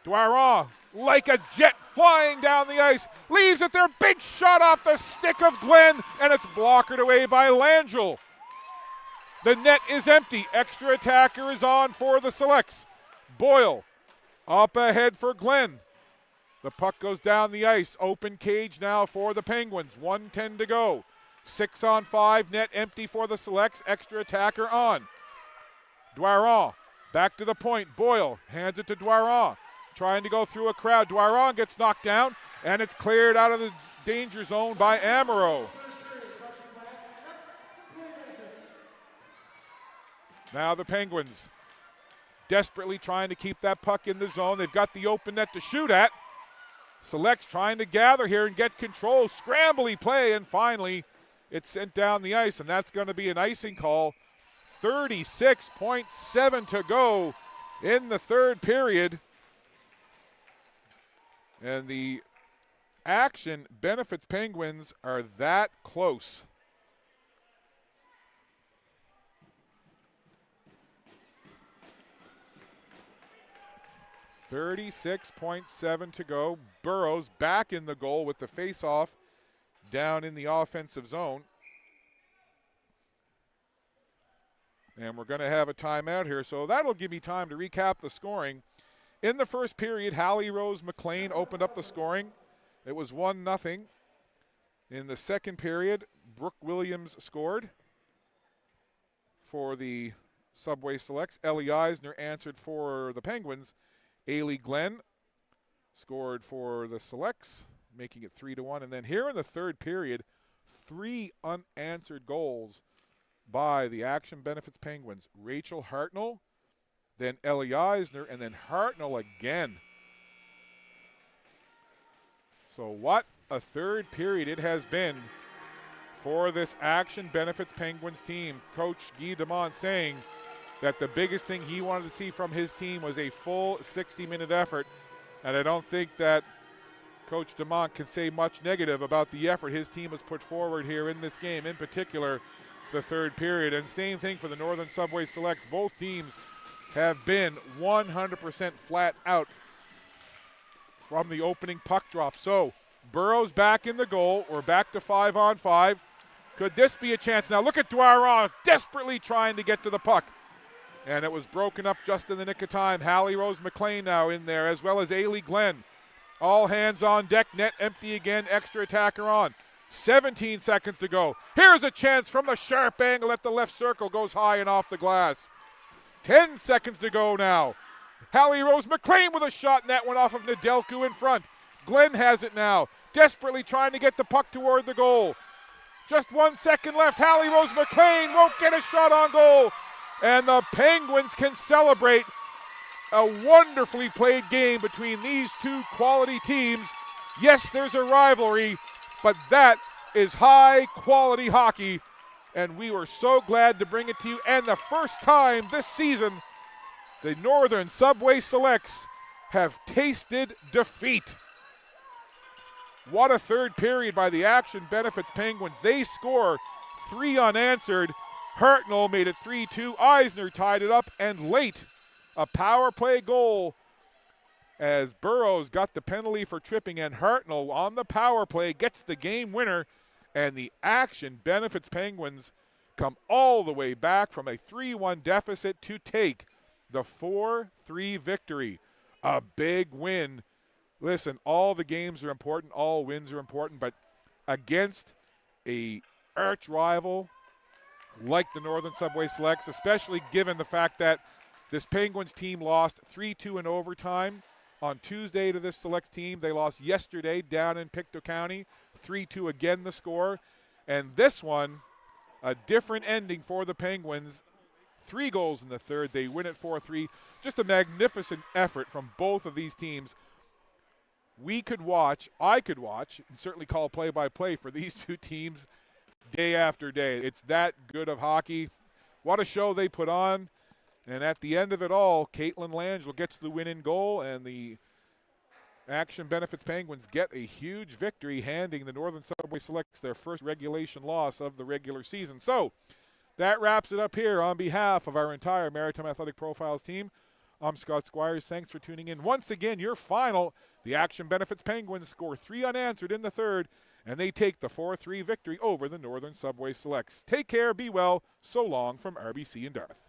Dwaron, like a jet flying down the ice, leaves it there. Big shot off the stick of Glenn, and it's blockered away by Langell. The net is empty. Extra attacker is on for the Selects. Boyle up ahead for Glenn. The puck goes down the ice. Open cage now for the Penguins. 1:10 to go. 6-on-5, net empty for the Selects. Extra attacker on. Dwaron back to the point. Boyle hands it to Dwaron. Trying to go through a crowd. Dwaron gets knocked down, and it's cleared out of the danger zone by Amaro. Now the Penguins desperately trying to keep that puck in the zone. They've got the open net to shoot at. Selects trying to gather here and get control. Scrambly play, and finally it's sent down the ice, and that's going to be an icing call. 36.7 to go in the third period. And the action benefits Penguins are that close. $36.7 to go. Burrows back in the goal with the face-off down in the offensive zone. And we're going to have a timeout here, so that'll give me time to recap the scoring. In the first period, Hallie Rose McLean opened up the scoring. It was 1-0. In the second period, Brooke Williams scored for the Subway Selects. Ellie Eisner answered for the Penguins. Ailey Glenn scored for the Selects, making it 3-1. And then here in the third period, 3 unanswered goals by the Action Benefits Penguins. Rachel Hartnell, then Ellie Eisner, and then Hartnell again. So what a third period it has been for this Action Benefits Penguins team. Coach Guy Demont saying that the biggest thing he wanted to see from his team was a full 60-minute effort. And I don't think that Coach Demont can say much negative about the effort his team has put forward here in this game, in particular the third period. And same thing for the Northern Subway Selects. Both teams have been 100% flat out from the opening puck drop. So Burrows back in the goal. We're back to 5-on-5. Could this be a chance? Now look at Dwyer desperately trying to get to the puck. And it was broken up just in the nick of time. Hallie Rose McLean now in there, as well as Ailey Glenn. All hands on deck, net empty again, extra attacker on. 17 seconds to go. Here's a chance from the sharp angle at the left circle, goes high and off the glass. 10 seconds to go now. Hallie Rose McLean with a shot, and that went off of Nedelku in front. Glenn has it now, desperately trying to get the puck toward the goal. Just 1 second left. Hallie Rose McLean won't get a shot on goal. And the Penguins can celebrate a wonderfully played game between these two quality teams. Yes, there's a rivalry, but that is high-quality hockey, and we were so glad to bring it to you. And the first time this season, the Northern Subway Selects have tasted defeat. What a third period by the Action Benefits Penguins. They score 3 unanswered. Hartnell made it 3-2. Eisner tied it up, and late, a power play goal as Burrows got the penalty for tripping, and Hartnell on the power play gets the game winner, and the Action Benefits Penguins come all the way back from a 3-1 deficit to take the 4-3 victory. A big win. Listen, all the games are important, all wins are important, but against a arch rival like the Northern Subway Selects, especially given the fact that this Penguins team lost 3-2 in overtime on Tuesday to this Selects team. They lost yesterday down in Pictou County, 3-2 again the score. And this one, a different ending for the Penguins. 3 goals in the third. They win it 4-3. Just a magnificent effort from both of these teams. I could watch, and certainly call play-by-play for these two teams day after day. It's that good of hockey. What a show they put on. And at the end of it all, Caitlin Langell gets the win in goal, and the Action Benefits Penguins get a huge victory, handing the Northern Subway Selects their first regulation loss of the regular season. So that wraps it up here on behalf of our entire Maritime Athletic Profiles team. I'm Scott Squires. Thanks for tuning in. Once again, your final, the Action Benefits Penguins score 3 unanswered in the third, and they take the 4-3 victory over the Northern Subway Selects. Take care, be well. So long from RBC and Darth.